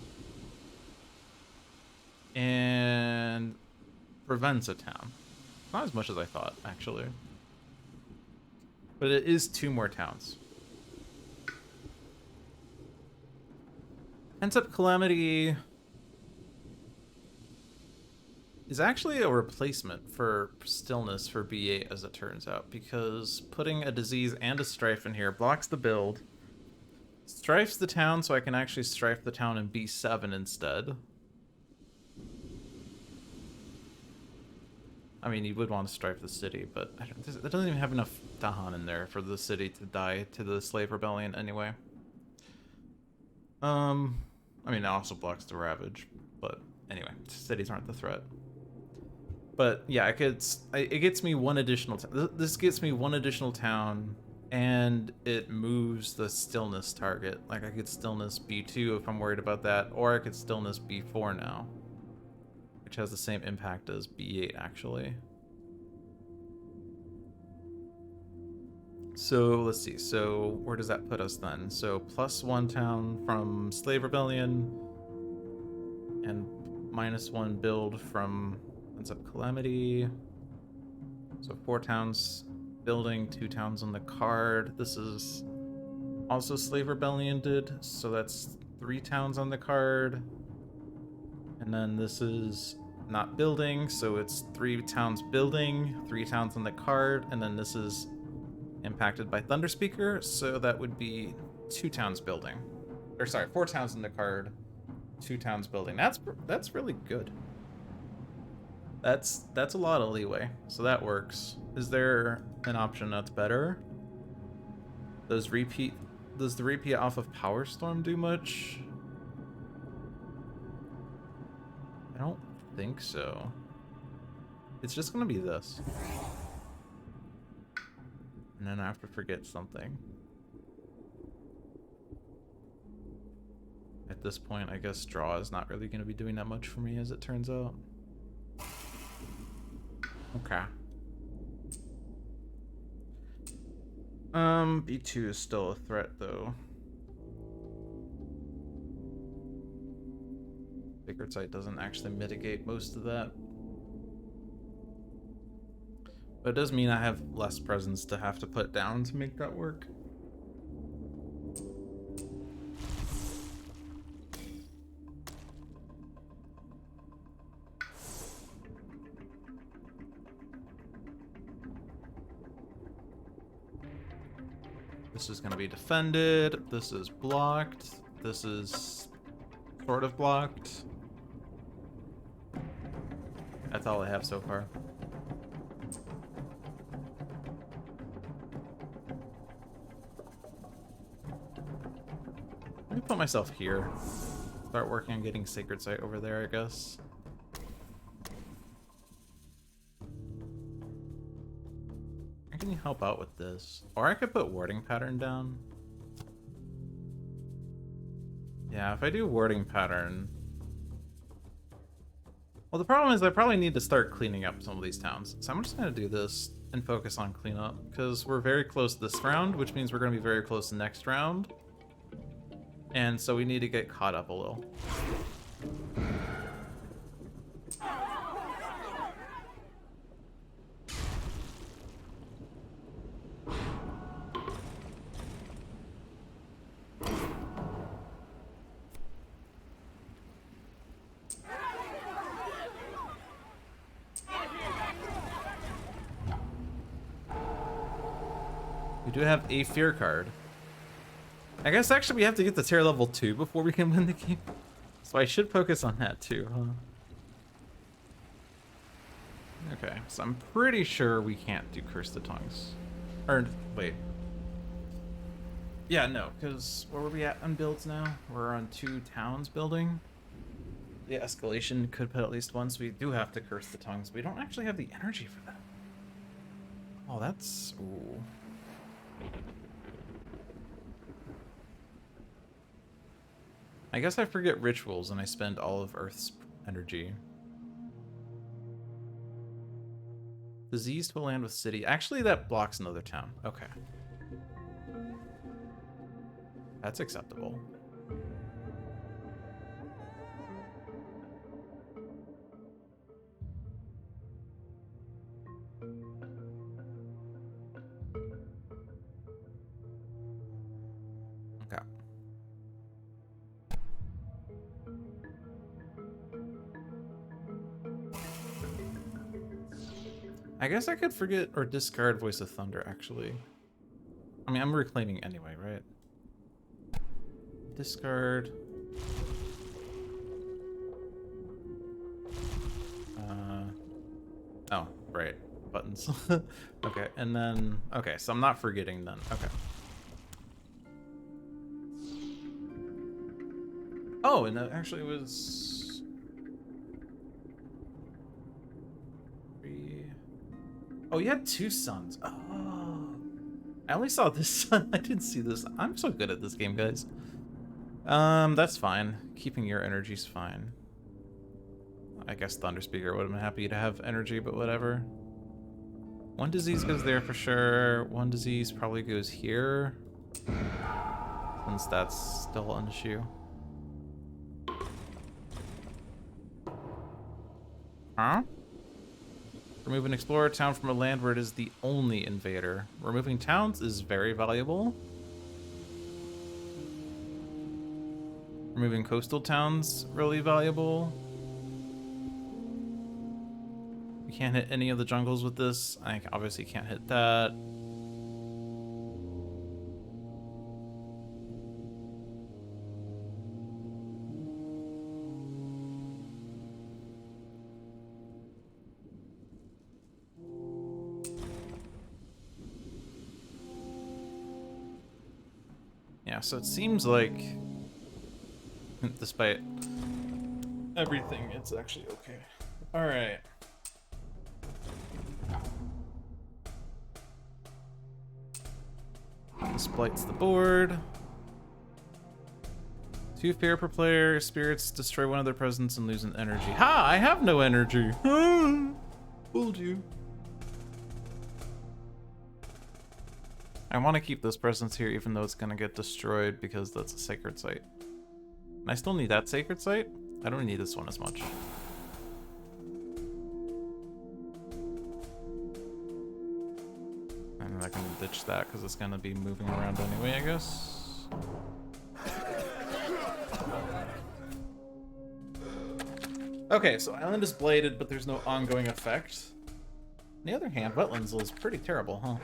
Speaker 1: and prevents a town. Not as much as I thought, actually. But it is 2 more towns. Ends up Calamity is actually a replacement for Stillness for B8, as it turns out, because putting a Disease and a Strife in here blocks the build, strifes the town, so I can actually strife the town in B7 instead. I mean, you would want to strife the city, but that doesn't even have enough Dahan in there for the city to die to the Slave Rebellion anyway. I mean, it also blocks the Ravage, but anyway, cities aren't the threat. But yeah, it gets me one additional. This gets me one additional town, and it moves the Stillness target. Like I could Stillness B2 if I'm worried about that, or I could Stillness B4 now, which has the same impact as B8 actually. So let's see. So where does that put us then? So +1 town from Slave Rebellion, and -1 build from Ends Up Calamity. So 4 towns building, 2 towns on the card. This is also Slave Rebellion did, so that's 3 towns on the card. And then this is not building, so it's 3 towns building, 3 towns on the card, and then this is impacted by Thunderspeaker, so that would be 2 towns building. Or sorry, 4 towns in the card, 2 towns building. That's really good. That's a lot of leeway, so that works. Is there an option that's better? Does the repeat off of Power Storm do much? I don't think so. It's just gonna be this. And then I have to forget something. At this point, I guess draw is not really gonna be doing that much for me, as it turns out. Okay. B2 is still a threat, though. Sacred Sight doesn't actually mitigate most of that. But it does mean I have less presence to have to put down to make that work. This is going to be defended. This is blocked. This is sort of blocked. That's all I have so far. Let me put myself here. Start working on getting Sacred Sight over there, I guess. Can you help out with this? Or I could put Warding Pattern down. Yeah, if I do Warding Pattern... Well, the problem is I probably need to start cleaning up some of these towns. So I'm just going to do this and focus on cleanup, because we're very close this round, which means we're going to be very close the next round. And so we need to get caught up a little. We do have a Fear card. I guess actually we have to get the tier level 2 before we can win the game. So I should focus on that too, huh? Okay, so I'm pretty sure we can't do Curse the Tongues. Or, wait. Yeah, no, because where were we at on builds now? We're on 2 towns building. The escalation could put at least one, so we do have to Curse the Tongues. We don't actually have the energy for that. Oh, that's... Ooh. I guess I forget rituals and I spend all of Earth's energy. Disease to a land with city. Actually, that blocks another town. Okay. That's acceptable. Okay. I guess I could forget or discard Voice of Thunder, actually. I mean, I'm reclaiming anyway, right? Discard. Oh, right. Buttons. Okay, and then... Okay, so I'm not forgetting then. Okay. Oh, and that actually was... Oh, you had two suns. Oh. I only saw this sun. I didn't see this. I'm so good at this game, guys. That's fine. Keeping your energy's fine. I guess Thunder Speaker would have been happy to have energy, but whatever. One disease goes there for sure. One disease probably goes here, since that's still an issue. Huh? Remove an explorer town from a land where it is the only invader. Removing towns is very valuable. Removing coastal towns, really valuable. You can't hit any of the jungles with this. I obviously can't hit that. Yeah, so it seems like, despite everything, it's actually okay. All right. This blights the board. 2 fear per player. Spirits destroy one of their presence and lose an energy. Ha! I have no energy. Fooled you. I want to keep this presence here even though it's going to get destroyed because that's a sacred site. And I still need that sacred site. I don't need this one as much. And I can ditch that because it's going to be moving around anyway, I guess. Okay, so Island is bladed, but there's no ongoing effect. On the other hand, Wetlands is pretty terrible, huh?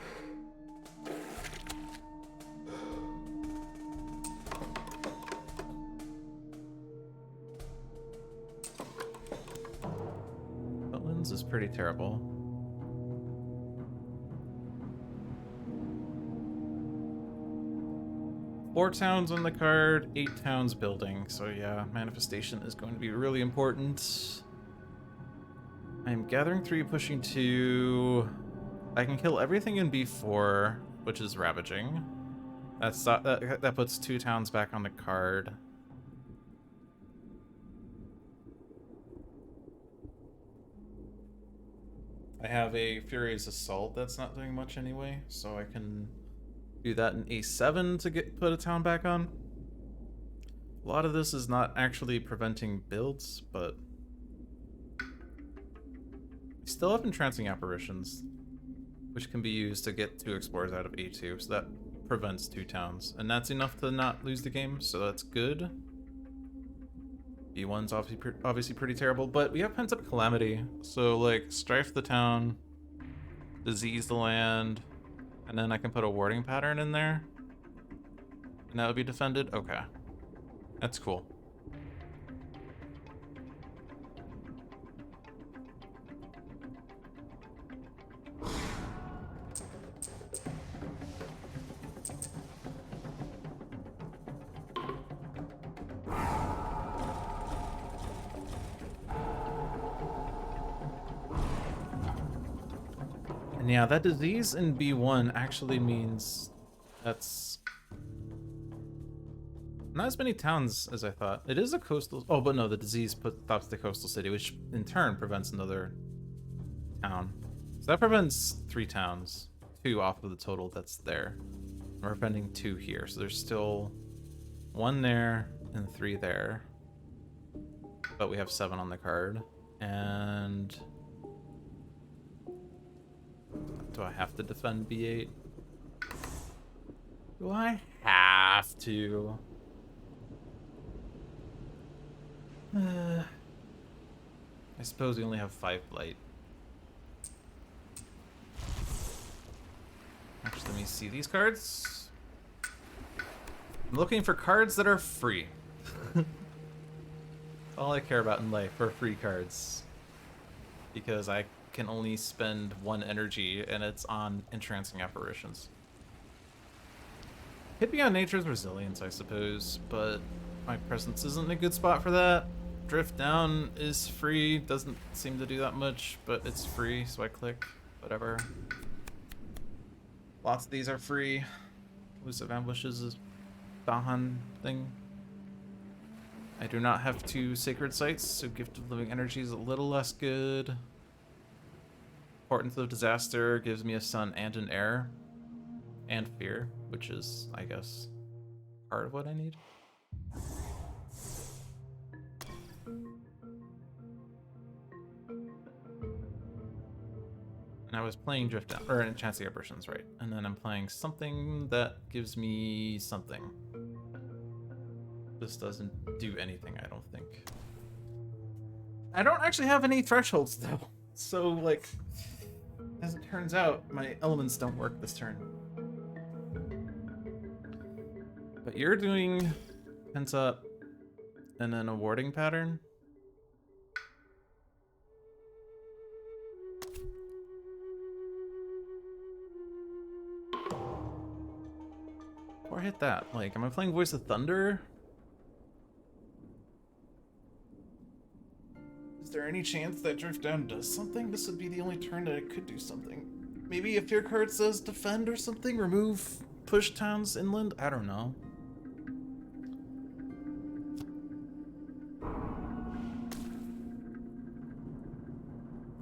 Speaker 1: Wetlands is pretty terrible. Four towns on the card, 8 towns building. So yeah, manifestation is going to be really important. I'm gathering 3, pushing 2. I can kill everything in B4, which is ravaging. That puts 2 towns back on the card. I have a Furious Assault that's not doing much anyway, so I can do that in A7 to put a town back on. A lot of this is not actually preventing builds, but I still have Entrancing Apparitions, which can be used to get 2 explorers out of A2, so that prevents 2 towns. And that's enough to not lose the game, so that's good. B1's obviously pretty terrible, but we have Pent-Up Calamity, so like Strife the town, Disease the land, and then I can put a warding pattern in there. And that would be defended? Okay. That's cool. And yeah, that disease in B1 actually means that's not as many towns as I thought. It is a coastal... Oh, but no, the disease stops the coastal city, which in turn prevents another town. So that prevents 3 towns. 2 off of the total that's there. We're preventing 2 here, so there's still 1 there and 3 there. But we have 7 on the card. And... do I have to defend B8? Do I have to? I suppose we only have 5 blight. me see these cards. I'm looking for cards that are free. All I care about in life are free cards. Because I can only spend 1 energy, and it's on Entrancing Apparitions. Hit Beyond Nature's Resilience, I suppose, but my presence isn't a good spot for that. Drift Down is free, doesn't seem to do that much, but it's free, so I click. Whatever. Lots of these are free. Elusive Ambushes is Dahan thing. I do not have 2 Sacred Sites, so Gift of Living Energy is a little less good. Portents of Disaster gives me a Sun and an Air. And Fear, which is, I guess, part of what I need. And I was playing Drift Down, or Entrancing Apparitions, right? And then I'm playing something that gives me something. This doesn't do anything, I don't think. I don't actually have any thresholds, though. So, like, as it turns out, my elements don't work this turn. But you're doing Pent Up and then a warding pattern. Or hit that. Like, am I playing Voice of Thunder? Is there any chance that Drift Down does something? This would be the only turn that it could do something. Maybe if your card says defend or something, remove push towns inland? I don't know.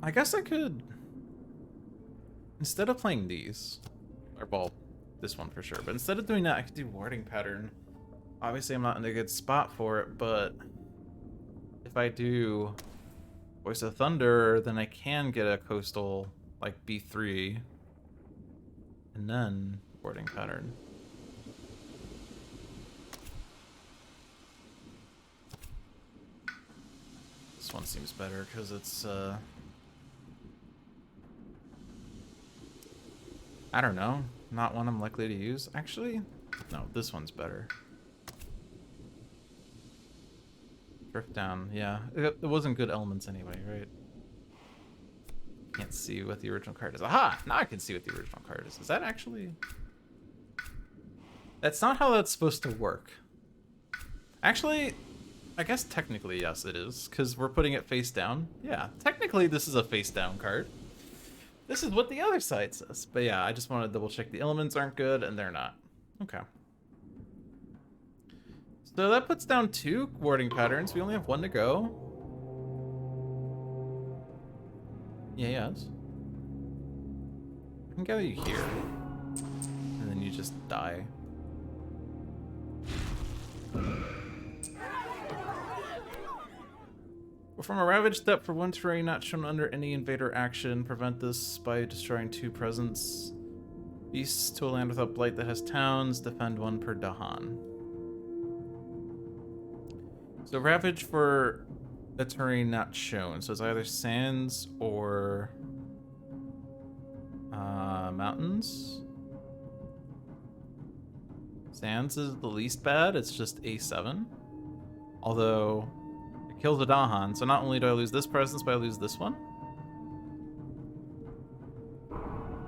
Speaker 1: I guess I could, instead of playing these, or well, this one for sure, but instead of doing that, I could do Warding Pattern. Obviously, I'm not in a good spot for it, but if I do Voice of Thunder, then I can get a coastal, like B3, and then Warding Pattern. This one seems better because it's, I don't know, not one I'm likely to use. Actually, no, this one's better. Drift Down, yeah. It wasn't good elements anyway, right? Can't see what the original card is. Aha! Now I can see what the original card is. Is that actually... That's not how that's supposed to work. Actually, I guess technically yes it is, because we're putting it face down. Yeah, technically this is a face down card. This is what the other side says. But yeah, I just want to double check the elements aren't good, and they're not. Okay. So that puts down 2 warding patterns. We only have 1 to go. Yeah, yes. I can gather you here. And then you just die. From a Ravage step for 1 terrain not shown under any invader action. Prevent this by destroying 2 presence. Beasts to a land without blight that has towns. Defend 1 per Dahan. So Ravage for a terrain not shown. So it's either sands or mountains. Sands is the least bad. It's just A7. Although it kills a Dahan. So not only do I lose this presence, but I lose this one.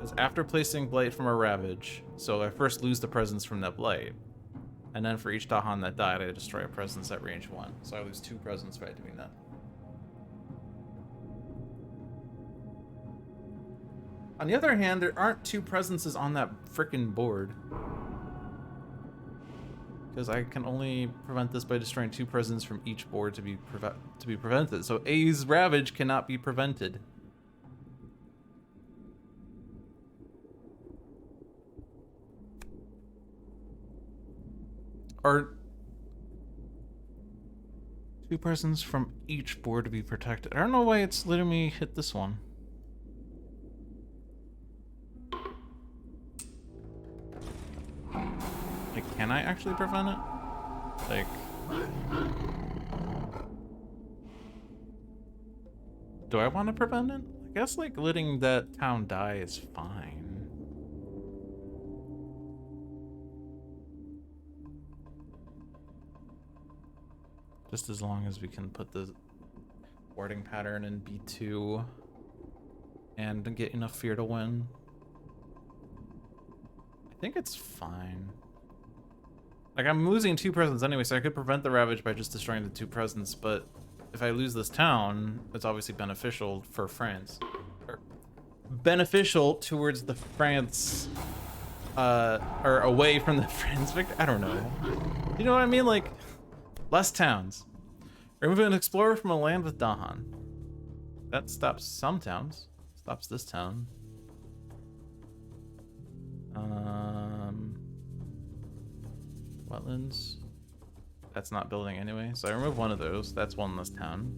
Speaker 1: It's after placing Blight from a Ravage. So I first lose the presence from that Blight. And then for each Dahan that died, I destroy a presence at range 1. So I lose 2 presence by doing that. On the other hand, there aren't 2 presences on that frickin' board. Because I can only prevent this by destroying 2 presents from each board to be prevented. So A's Ravage cannot be prevented. Or 2 presents from each board to be protected. I don't know why it's letting me hit this one. Like, can I actually prevent it? Like... Do I want to prevent it? I guess, like, letting that town die is fine. Just as long as we can put the warding pattern in B2 and get enough fear to win. I think it's fine. Like, I'm losing 2 presents anyway, so I could prevent the ravage by just destroying the 2 presents, but if I lose this town, it's obviously beneficial for France. Or beneficial towards the France, or away from the France victory. I don't know. You know what I mean? Like, less towns. Remove an explorer from a land with Dahan. That stops some towns. Stops this town. Wetlands. That's not building anyway, so I remove one of those. That's one less town.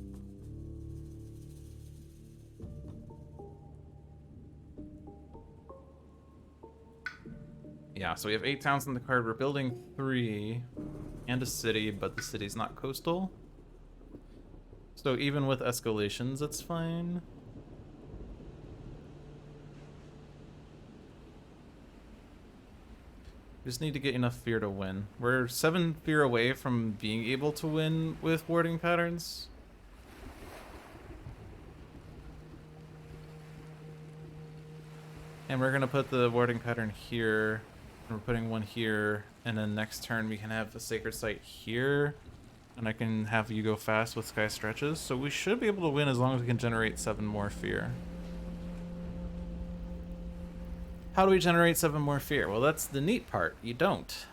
Speaker 1: Yeah, so we have 8 towns on the card. We're building 3 and a city, but the city's not coastal. So even with escalations, it's fine. Just need to get enough fear to win. We're 7 fear away from being able to win with warding patterns. And we're gonna put the warding pattern here. And we're putting one here. And then next turn we can have a sacred site here. And I can have you go fast with sky stretches. So we should be able to win as long as we can generate 7 more fear. How do we generate 7 more fear? Well, that's the neat part. You don't.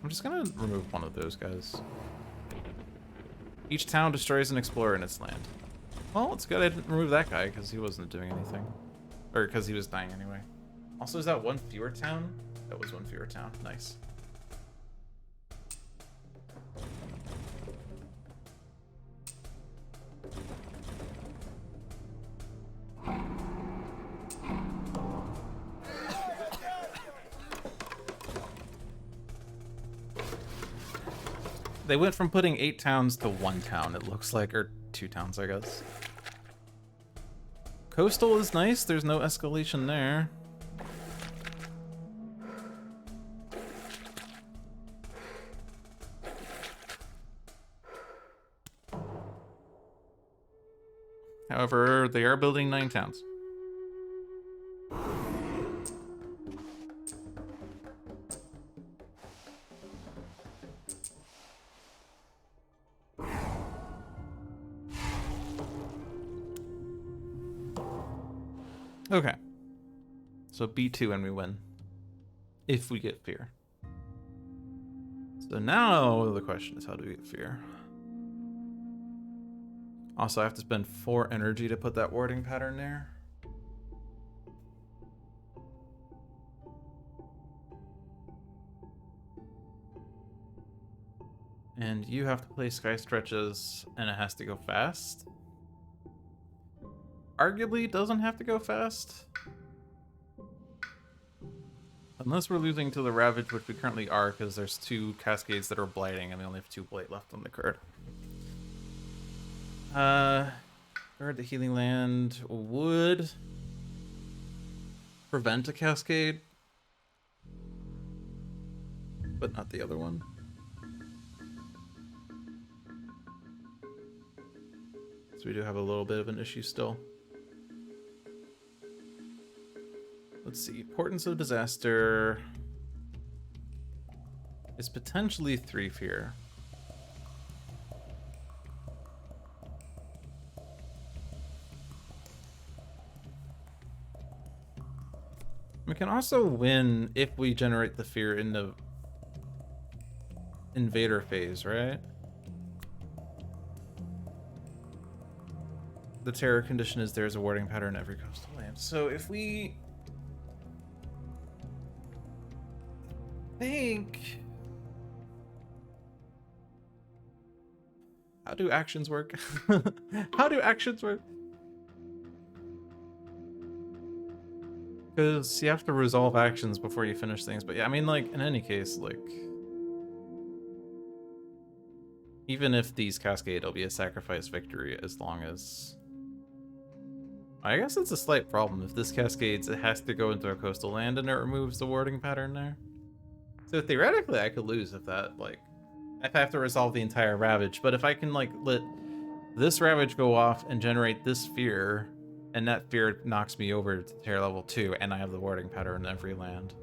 Speaker 1: I'm just gonna remove one of those guys. Each town destroys an explorer in its land. Well, it's good I didn't remove that guy because he wasn't doing anything. Or because he was dying anyway. Also, is that 1 fewer town? That was 1 fewer town. Nice. They went from putting 8 towns to 1 town, it looks like, or 2 towns, I guess. Coastal is nice, there's no escalation there. However, they are building 9 towns. Okay. So B2 and we win. If we get fear. So now the question is, how do we get fear? Also, I have to spend 4 energy to put that warding pattern there. And you have to play sky stretches, and it has to go fast. Arguably, it doesn't have to go fast. Unless we're losing to the Ravage, which we currently are, because there's 2 cascades that are blighting, and we only have 2 blight left on the card. Guard the Healing Land would prevent a cascade, but not the other one. So we do have a little bit of an issue still. Let's see, Portents of Disaster is potentially 3 fear. We can also win if we generate the fear in the invader phase, right? The terror condition is there's a warding pattern in every coastal land. So if we think, how do actions work? How do actions work? Because you have to resolve actions before you finish things. But yeah, I mean, like, in any case, like, even if these cascade, it'll be a sacrifice victory as long as I guess it's a slight problem. If this cascades, it has to go into a coastal land and it removes the warding pattern there. So theoretically, I could lose if that, like, if I have to resolve the entire Ravage. But if I can, like, let this Ravage go off and generate this Fear, and that Fear knocks me over to Terror level 2, and I have the warding pattern in every land.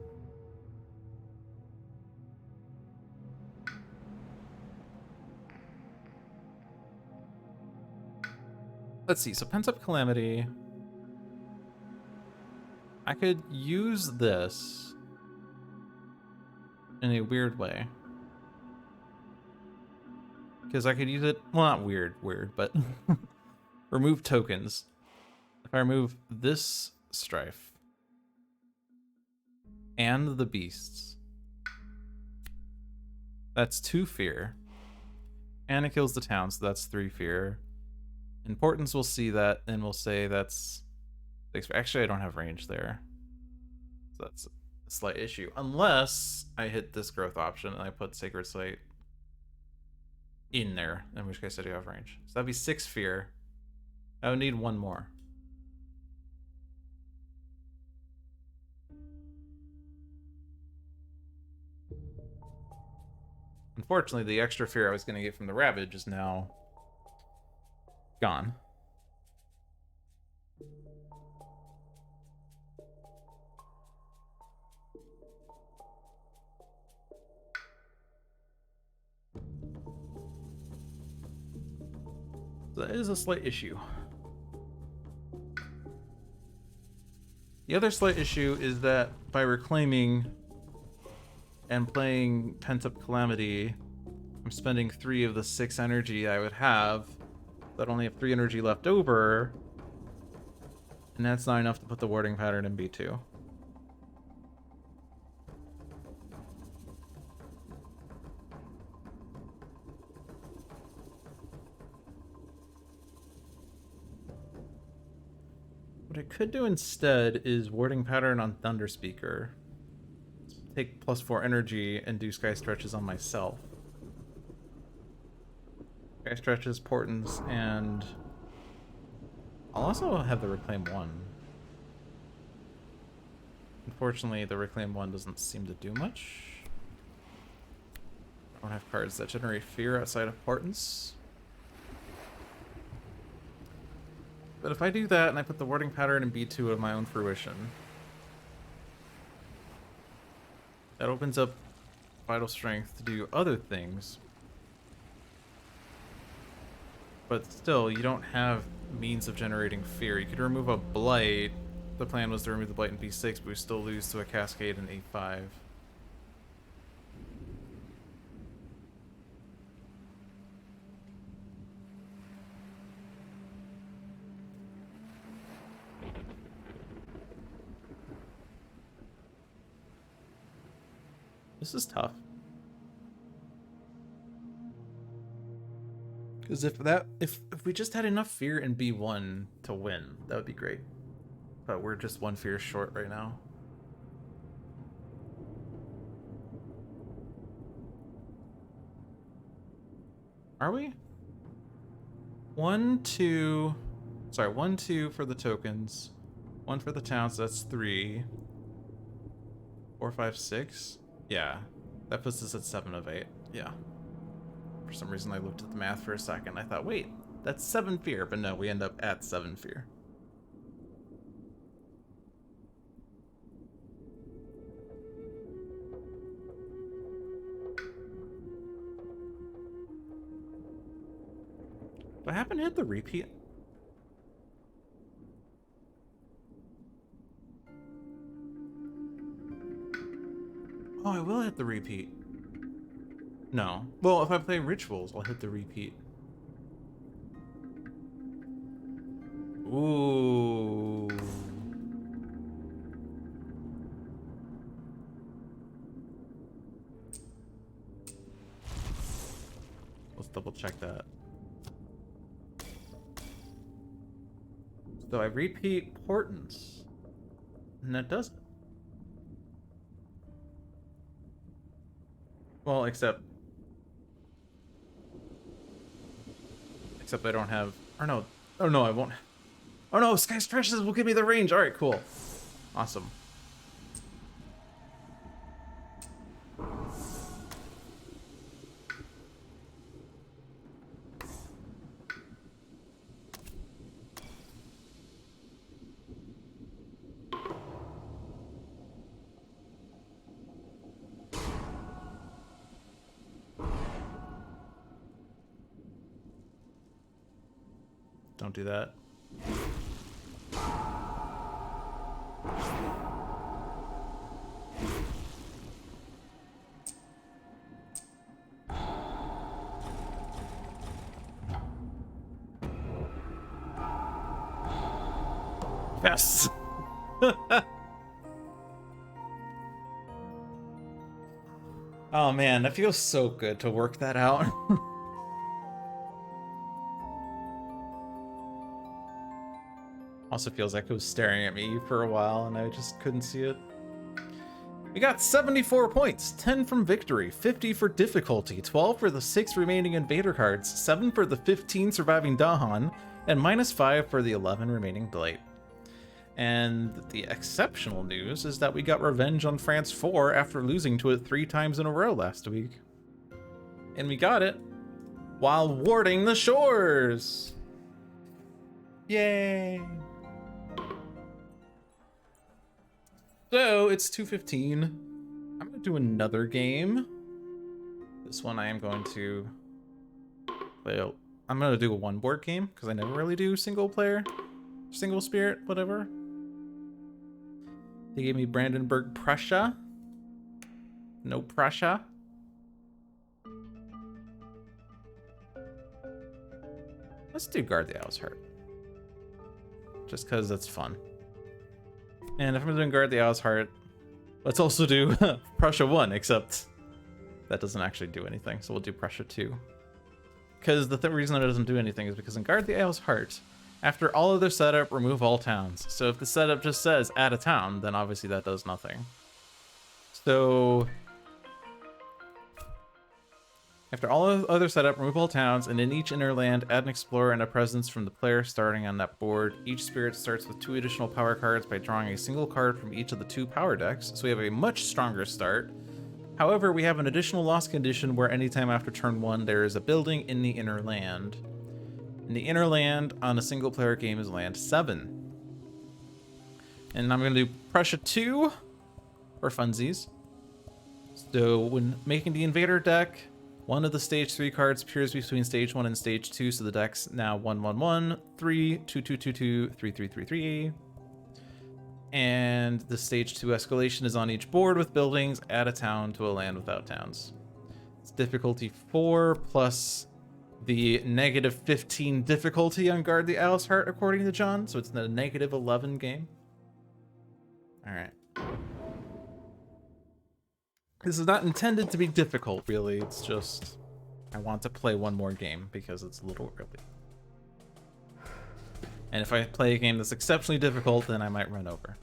Speaker 1: Let's see, so Pent-Up Calamity. I could use this in a weird way. Because I could use it, well, not weird, but remove tokens. If I remove this Strife and the Beasts, that's 2 Fear. And it kills the town, so that's 3 Fear. Importance will see that, and we'll say that's 6 Fear. Actually, I don't have range there. So that's a slight issue. Unless I hit this growth option and I put Sacred Sight in there, in which case I do have range. So that'd be 6 Fear. I would need 1 more. Unfortunately, the extra Fear I was going to get from the Ravage is now gone. So that is a slight issue. The other slight issue is that by reclaiming and playing Pent-Up Calamity, I'm spending 3 of the 6 energy I would have. But I only have 3 energy left over. And that's not enough to put the warding pattern in B2. What I could do instead is warding pattern on Thunder Speaker. Take +4 energy and do Sky Stretches on myself. Sky Stretches, Portents, and I'll also have the Reclaim 1. Unfortunately, the Reclaim 1 doesn't seem to do much. I don't have cards that generate Fear outside of Portents. But if I do that and I put the warding pattern in B2 of my own fruition, that opens up Vital Strength to do other things. But still, you don't have means of generating Fear. You could remove a Blight. The plan was to remove the Blight in B6, but we still lose to a Cascade in A5. This is tough. Because if we just had enough Fear in B1 to win, that would be great. But we're just 1 Fear short right now. Are we? 1, 2. Sorry, 1, 2 for the tokens. 1 for the towns, so that's 3. 4, 5, 6. Yeah. That puts us at 7 of 8. Yeah. For some reason I looked at the math for a second. I thought, wait, that's 7 Fear, but no, we end up at 7 Fear. Do I happen to hit the repeat? Oh, I will hit the repeat. No. Well, if I play Rituals, I'll hit the repeat. Ooh. Let's double check that. So I repeat Portents, and that does it. Well, except I don't have, or no, oh no, I won't. Oh no, Sky's Precious will give me the range. All right, cool. Awesome. Don't do that. Yes. Oh man, that feels so good to work that out. Also feels like it was staring at me for a while and I just couldn't see it. We got 74 points, 10 from victory, 50 for difficulty, 12 for the 6 remaining invader cards, 7 for the 15 surviving Dahan, and -5 for the 11 remaining Blight. And the exceptional news is that we got revenge on France 4 after losing to it 3 times in a row last week. And we got it while warding the shores! Yay! So it's 2:15. I'm gonna do another game. This one I am going to play. I'm gonna do a one board game because I never really do single player, single spirit, whatever. They gave me Brandenburg, Prussia. No Prussia. Let's do Guard the Owl's Heart. Just because that's fun. And if I'm doing Guard the Owl's Heart, let's also do Prussia 1, except that doesn't actually do anything, so we'll do Prussia 2. Because the reason that it doesn't do anything is because in Guard the Owl's Heart, after all of their setup, remove all towns. So if the setup just says add a town, then obviously that does nothing. So after all of other setup, remove all towns, and in each inner land, add an explorer and a presence from the player starting on that board. Each spirit starts with 2 additional power cards by drawing a single card from each of the 2 power decks, so we have a much stronger start. However, we have an additional loss condition where anytime after turn 1, there is a building in the inner land. And the inner land on a single player game is land 7. And I'm going to do Prussia 2 for funsies. So when making the invader deck, one of the stage 3 cards appears between stage 1 and stage 2, so the deck's now 1/1/1, 3, 2/2/2/2, 3/3/3/3. And the stage 2 escalation is on each board with buildings. Add a town to a land without towns. It's difficulty 4 plus the -15 difficulty on Guard the Owl's Heart, according to John. So it's a -11 game. All right. This is not intended to be difficult, really. It's just I want to play one more game because it's a little early. And if I play a game that's exceptionally difficult, then I might run over.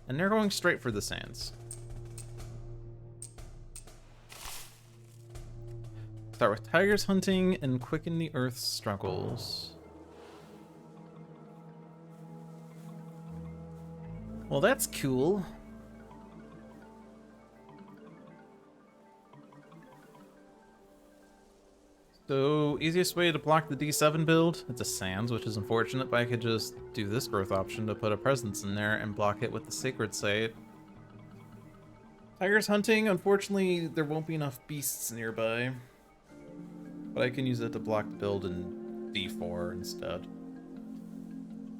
Speaker 1: And they're going straight for the sands. Start with Tigers Hunting and Quicken the Earth's Struggles. Well, that's cool. So, easiest way to block the D7 build, it's a Sands, which is unfortunate, but I could just do this growth option to put a presence in there and block it with the Sacred Site. Tigers Hunting, unfortunately, there won't be enough beasts nearby. But I can use it to block the build in D4 instead.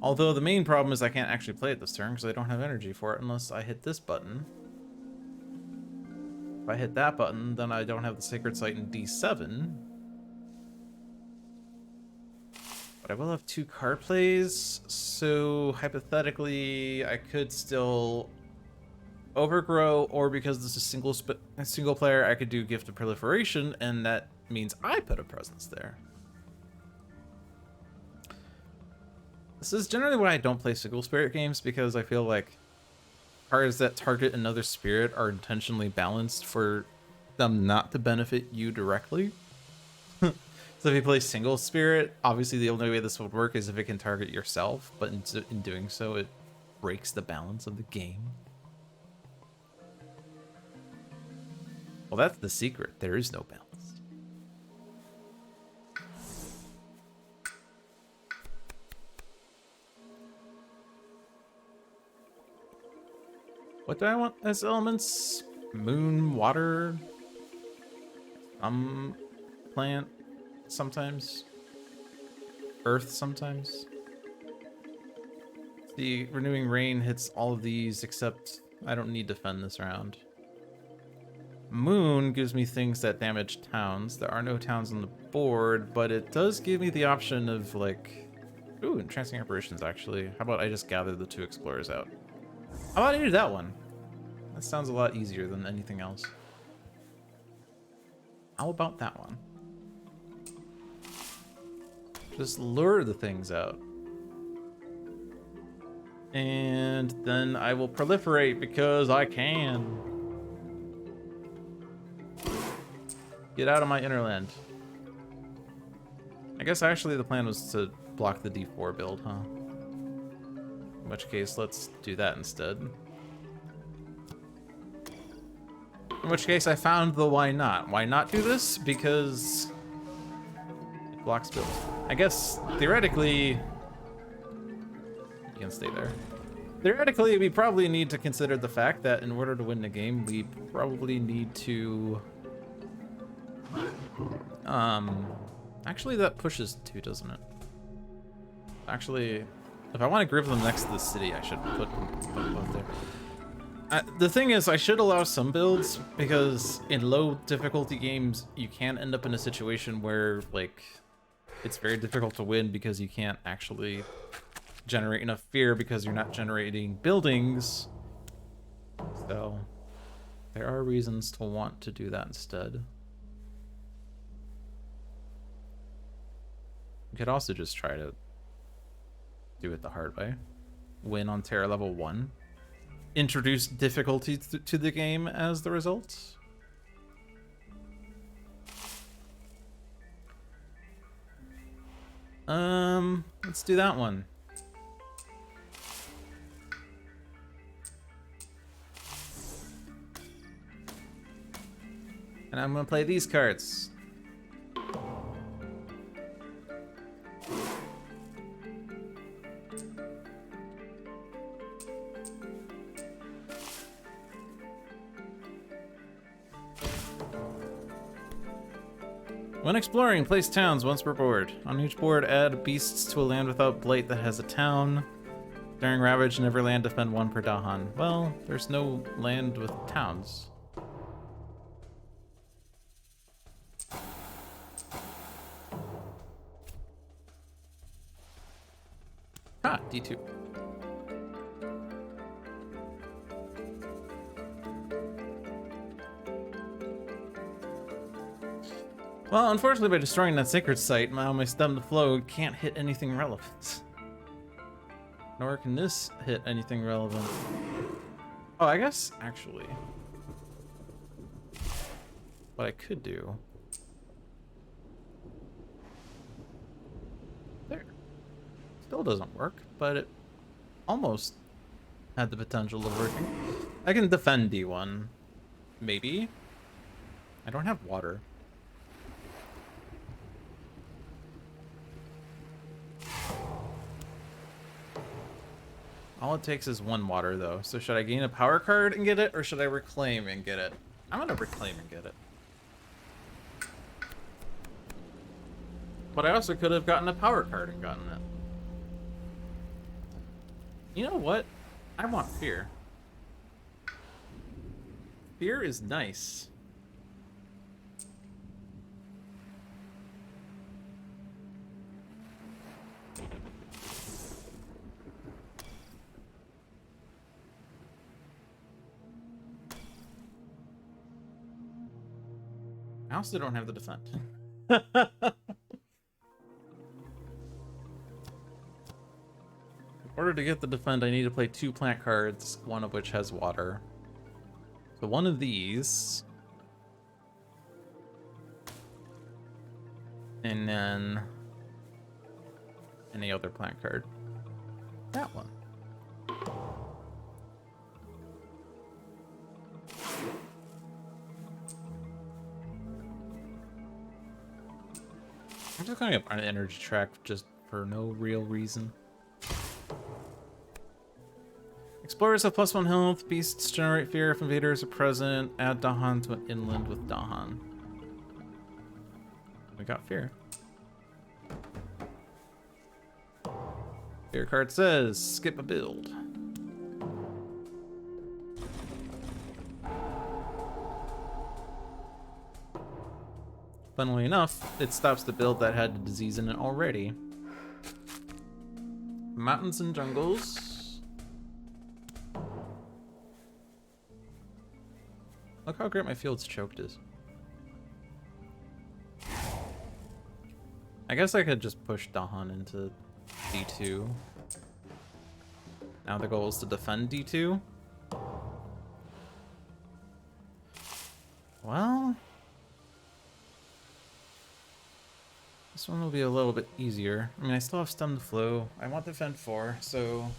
Speaker 1: Although the main problem is I can't actually play it this turn because I don't have energy for it unless I hit this button. If I hit that button, then I don't have the Sacred Site in D7. But I will have 2 card plays, so hypothetically I could still overgrow, or because this is single player, I could do Gift of Proliferation, and that means I put a presence there. This is generally why I don't play single spirit games, because I feel like cards that target another spirit are intentionally balanced for them not to benefit you directly. So if you play single spirit, obviously the only way this would work is if it can target yourself, but in doing so, it breaks the balance of the game. Well, that's the secret. There is no balance. What do I want as elements? Moon, water, plant sometimes, earth sometimes. The renewing rain hits all of these except I don't need to fend this round. Moon gives me things that damage towns. There are no towns on the board, but it does give me the option of like, ooh, entrancing apparitions actually. How about I just gather the 2 explorers out? How about I do that one? That sounds a lot easier than anything else. How about that one? Just lure the things out. And then I will proliferate because I can. Get out of my inner land. I guess actually the plan was to block the D4 build, huh? In which case, let's do that instead. In which case, I found the why not. Why not do this? Because it blocks build. I guess, theoretically, you can stay there. Theoretically, we probably need to consider the fact that in order to win the game, we probably need to... Actually, that pushes 2, doesn't it? Actually, if I want to grip them next to the city, I should put them both there. The thing is, I should allow some builds, because in low difficulty games, you can end up in a situation where, like, it's very difficult to win because you can't actually generate enough fear because you're not generating buildings. So, there are reasons to want to do that instead. You could also just try to do it the hard way. Win on Terra level 1. Introduce difficulty to the game as the result. Let's do that one. And I'm gonna play these cards. When exploring, place towns once per board. On each board, add beasts to a land without blight that has a town. During Ravage, never land defend 1 per Dahan. Well, there's no land with towns. Ah, D2. Well, unfortunately, by destroying that sacred site, my stem to flow can't hit anything relevant. Nor can this hit anything relevant. Oh, I guess, actually, what I could do... There. Still doesn't work, but it almost had the potential of working. I can defend D1. Maybe. I don't have water. All it takes is 1 water, though. So should I gain a power card and get it, or should I reclaim and get it? I'm gonna reclaim and get it. But I also could have gotten a power card and gotten it. You know what? I want fear. Fear is nice. I also don't have the defend. In order to get the defend, I need to play 2 plant cards, one of which has water. So one of these And then any other plant card. That one. I'm just going to get an energy track just for no real reason. Explorers have +1 health. Beasts generate fear if invaders are present. Add Dahan to an inland with Dahan. We got fear. Fear card says, skip a build. Funnily enough, it stops the build that had the disease in it already. Mountains and jungles. Look how great my field's choked is. I guess I could just push Dahan into D2. Now the goal is to defend D2. Well, this one will be a little bit easier. I mean, I still have Stem to Flow. I want Defend 4, so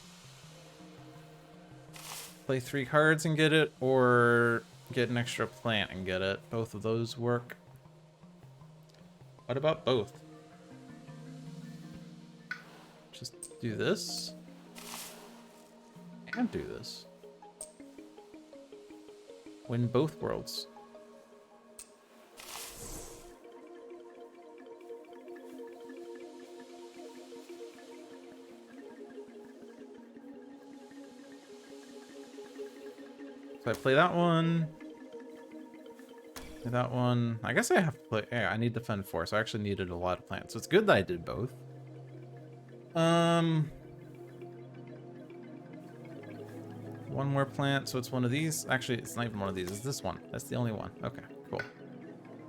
Speaker 1: play 3 cards and get it, or get an extra plant and get it. Both of those work. What about both? Just do this and do this. Win both worlds. So I play that one. Play that one. I guess I have to play. Yeah, I need Defend 4, so I actually needed a lot of plants. So it's good that I did both. One more plant, so it's one of these. Actually, it's not even one of these. It's this one. That's the only one. Okay, cool.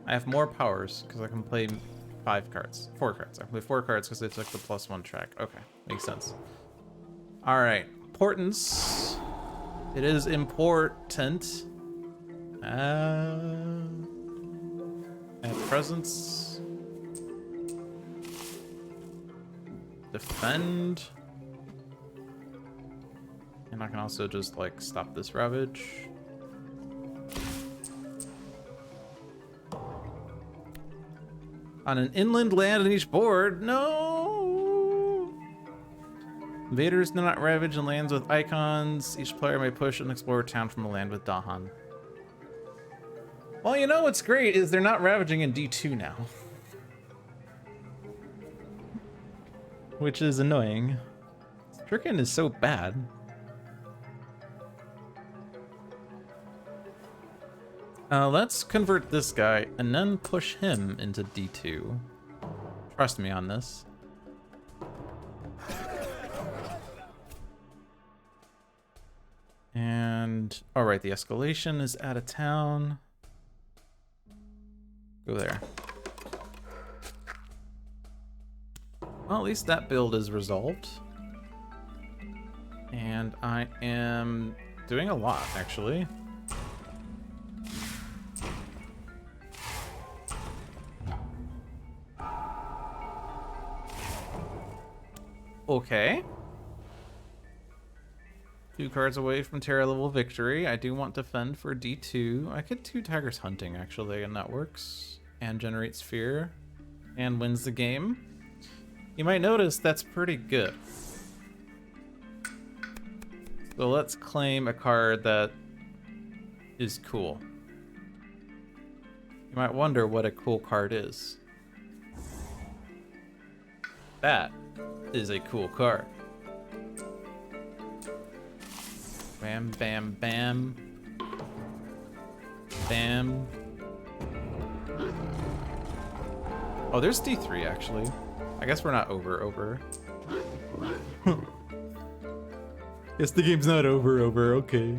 Speaker 1: I have more powers because I can play 4 cards. I can play 4 cards because they took the +1 track. Okay, makes sense. All right, importance. It is important. At presence. Defend. And I can also just like stop this ravage. On an inland land on each board. No! Invaders do not ravage in lands with icons. Each player may push and explore a town from a land with Dahan. Well, you know what's great is they're not ravaging in D2 now. Which is annoying. Stricken is so bad. Let's convert this guy and then push him into D2. Trust me on this. And, all right, the escalation is out of town. Go there. Well, at least that build is resolved. And I am doing a lot, actually. Okay. 2 cards away from Terra level victory. I do want Defend for D2. I could do Tiger's Hunting, actually, and that works. And generates fear. And wins the game. You might notice that's pretty good. So let's claim a card that is cool. You might wonder what a cool card is. That is a cool card. Bam, bam, bam. Bam. Oh, there's D3, actually. I guess we're not over. Guess the game's not over, okay.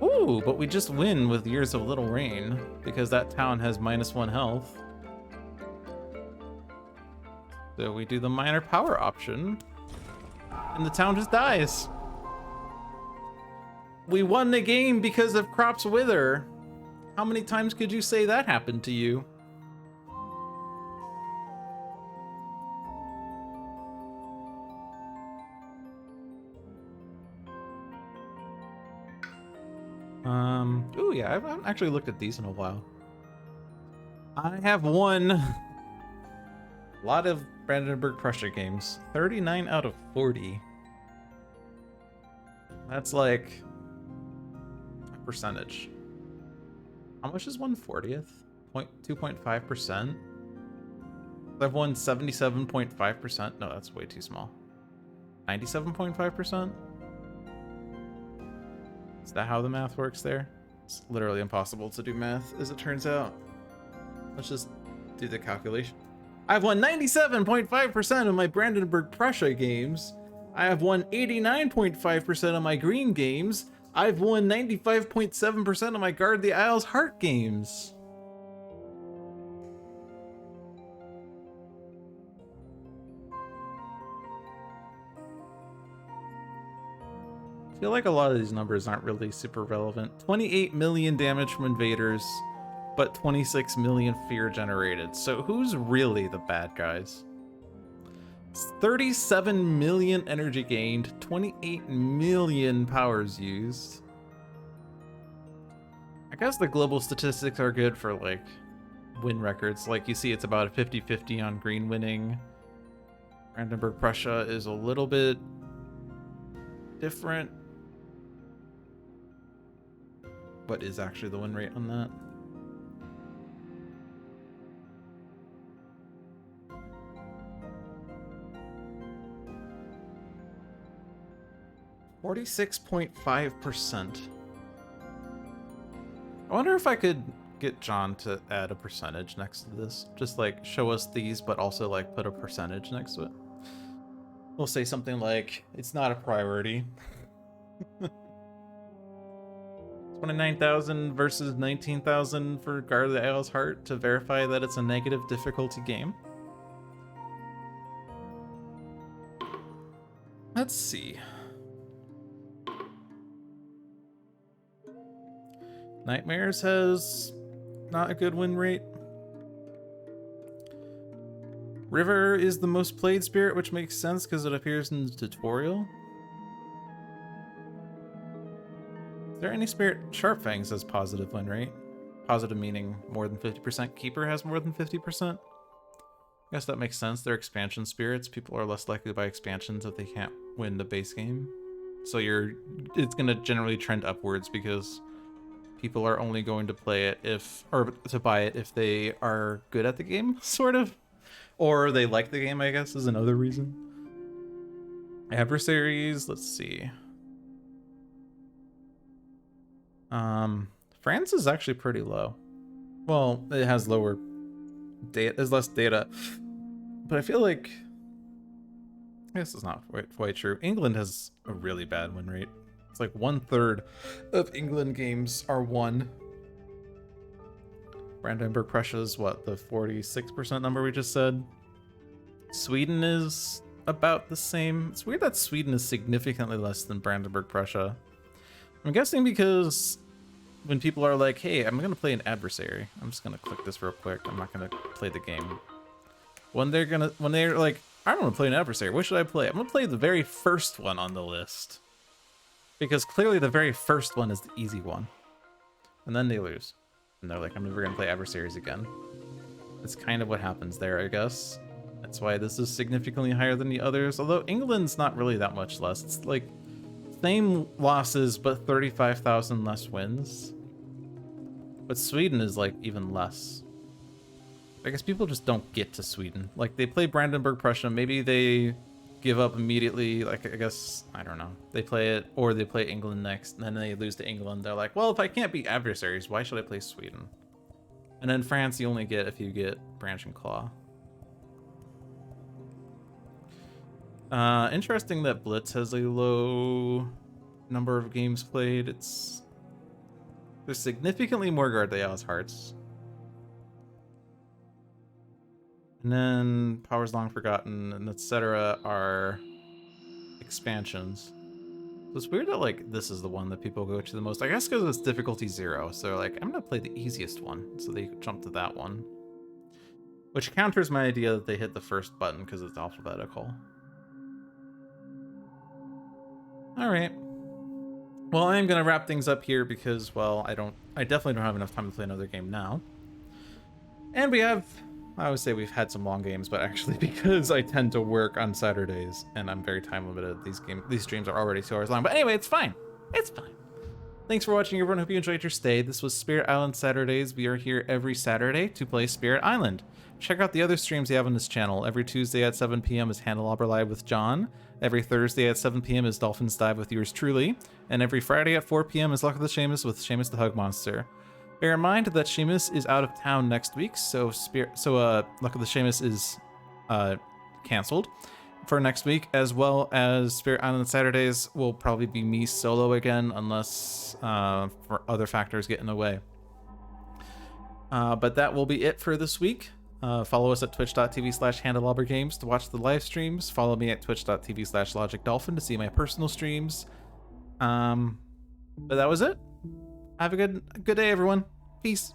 Speaker 1: Ooh, but we just win with Years of Little Rain, because that town has -1 health. So we do the minor power option, and the town just dies. We won the game because of Crops Wither. How many times could you say that happened to you? Oh yeah, I haven't actually looked at these in a while. I have won a lot of Brandenburg Prussia games. 39 out of 40. That's like a percentage. How much is 1/40th? 2.5%? I've won 77.5%. No, that's way too small. 97.5%? Is that how the math works there? It's literally impossible to do math, as it turns out. Let's just do the calculation. I've won 97.5% of my Brandenburg Prussia games. I have won 89.5% of my green games. I've won 95.7% of my Guard the Isles Heart games. I feel like a lot of these numbers aren't really super relevant. 28 million damage from invaders, but 26 million fear generated. So who's really the bad guys? 37 million energy gained, 28 million powers used. I guess the global statistics are good for like win records. Like you see it's about a 50-50 on green winning. Brandenburg Prussia is a little bit different. What is actually the win rate on that? .5%. I wonder if I could get John to add a percentage next to this. Just like show us these, but also like put a percentage next to it. We'll say something like, it's not a priority. 29,000 versus 19,000 for Guard of the Isles Heart to verify that it's a negative difficulty game. Let's see. Nightmares has not a good win rate. River is the most played spirit, which makes sense because it appears in the tutorial. Is there any spirit? Sharpfangs has positive win rate. Positive meaning more than 50%. Keeper has more than 50%. I guess that makes sense. They're expansion spirits. People are less likely to buy expansions if they can't win the base game. So it's gonna generally trend upwards because people are only going to play it or to buy it if they are good at the game, sort of. Or they like the game, I guess, is another reason. Adversaries, let's see. France is actually pretty low. Well, it has lower data, there's less data. But I feel like, I guess it's not quite true. England has a really bad win rate. It's like 1/3 of England games are won. Brandenburg Prussia is what, the 46% number we just said? Sweden is about the same. It's weird that Sweden is significantly less than Brandenburg Prussia. I'm guessing because when people are like, hey, I'm gonna play an adversary. I'm just gonna click this real quick. I'm not gonna play the game. When they're like, I don't want to play an adversary. What should I play? I'm gonna play the very first one on the list. Because clearly the very first one is the easy one. And then they lose. And they're like, I'm never gonna play adversaries again. That's kind of what happens there, I guess. That's why this is significantly higher than the others. Although England's not really that much less. It's like same losses, but 35,000 less wins. But Sweden is like even less. I guess people just don't get to Sweden. Like they play Brandenburg Prussia, maybe they give up immediately. Like I guess, I don't know. They play it, or they play England next, and then they lose to England. They're like, well, if I can't beat adversaries, why should I play Sweden? And then France you only get if you get Branch and Claw. Interesting that Blitz has a low number of games played. There's significantly more Guard the Isles Hearts. And then Powers Long Forgotten and etc. are expansions. It's weird that like this is the one that people go to the most. I guess because it's difficulty 0. So like I'm gonna play the easiest one, so they jump to that one. Which counters my idea that they hit the first button because it's alphabetical. All right. Well, I'm gonna wrap things up here because, well, I definitely don't have enough time to play another game now. And I would say we've had some long games, but actually because I tend to work on Saturdays and I'm very time limited, these streams are already 2 hours long. But anyway, it's fine. It's fine. Thanks for watching, everyone. Hope you enjoyed your stay. This was Spirit Island Saturdays. We are here every Saturday to play Spirit Island. Check out the other streams we have on this channel. Every Tuesday at 7 p.m. is Handelabra Live with John. Every Thursday at 7 p.m. is Dolphins Dive with yours truly. And every Friday at 4 p.m. is Luck of the Seamus with Seamus the Hug Monster. Bear in mind that Seamus is out of town next week, so Luck of the Seamus is canceled for next week, as well as Spirit Island Saturdays will probably be me solo again, unless for other factors get in the way. But that will be it for this week. Follow us at twitch.tv/HandelabreGames to watch the live streams. Follow me at twitch.tv/LogicDolphin to see my personal streams. But that was it. Have a good day, everyone. Peace.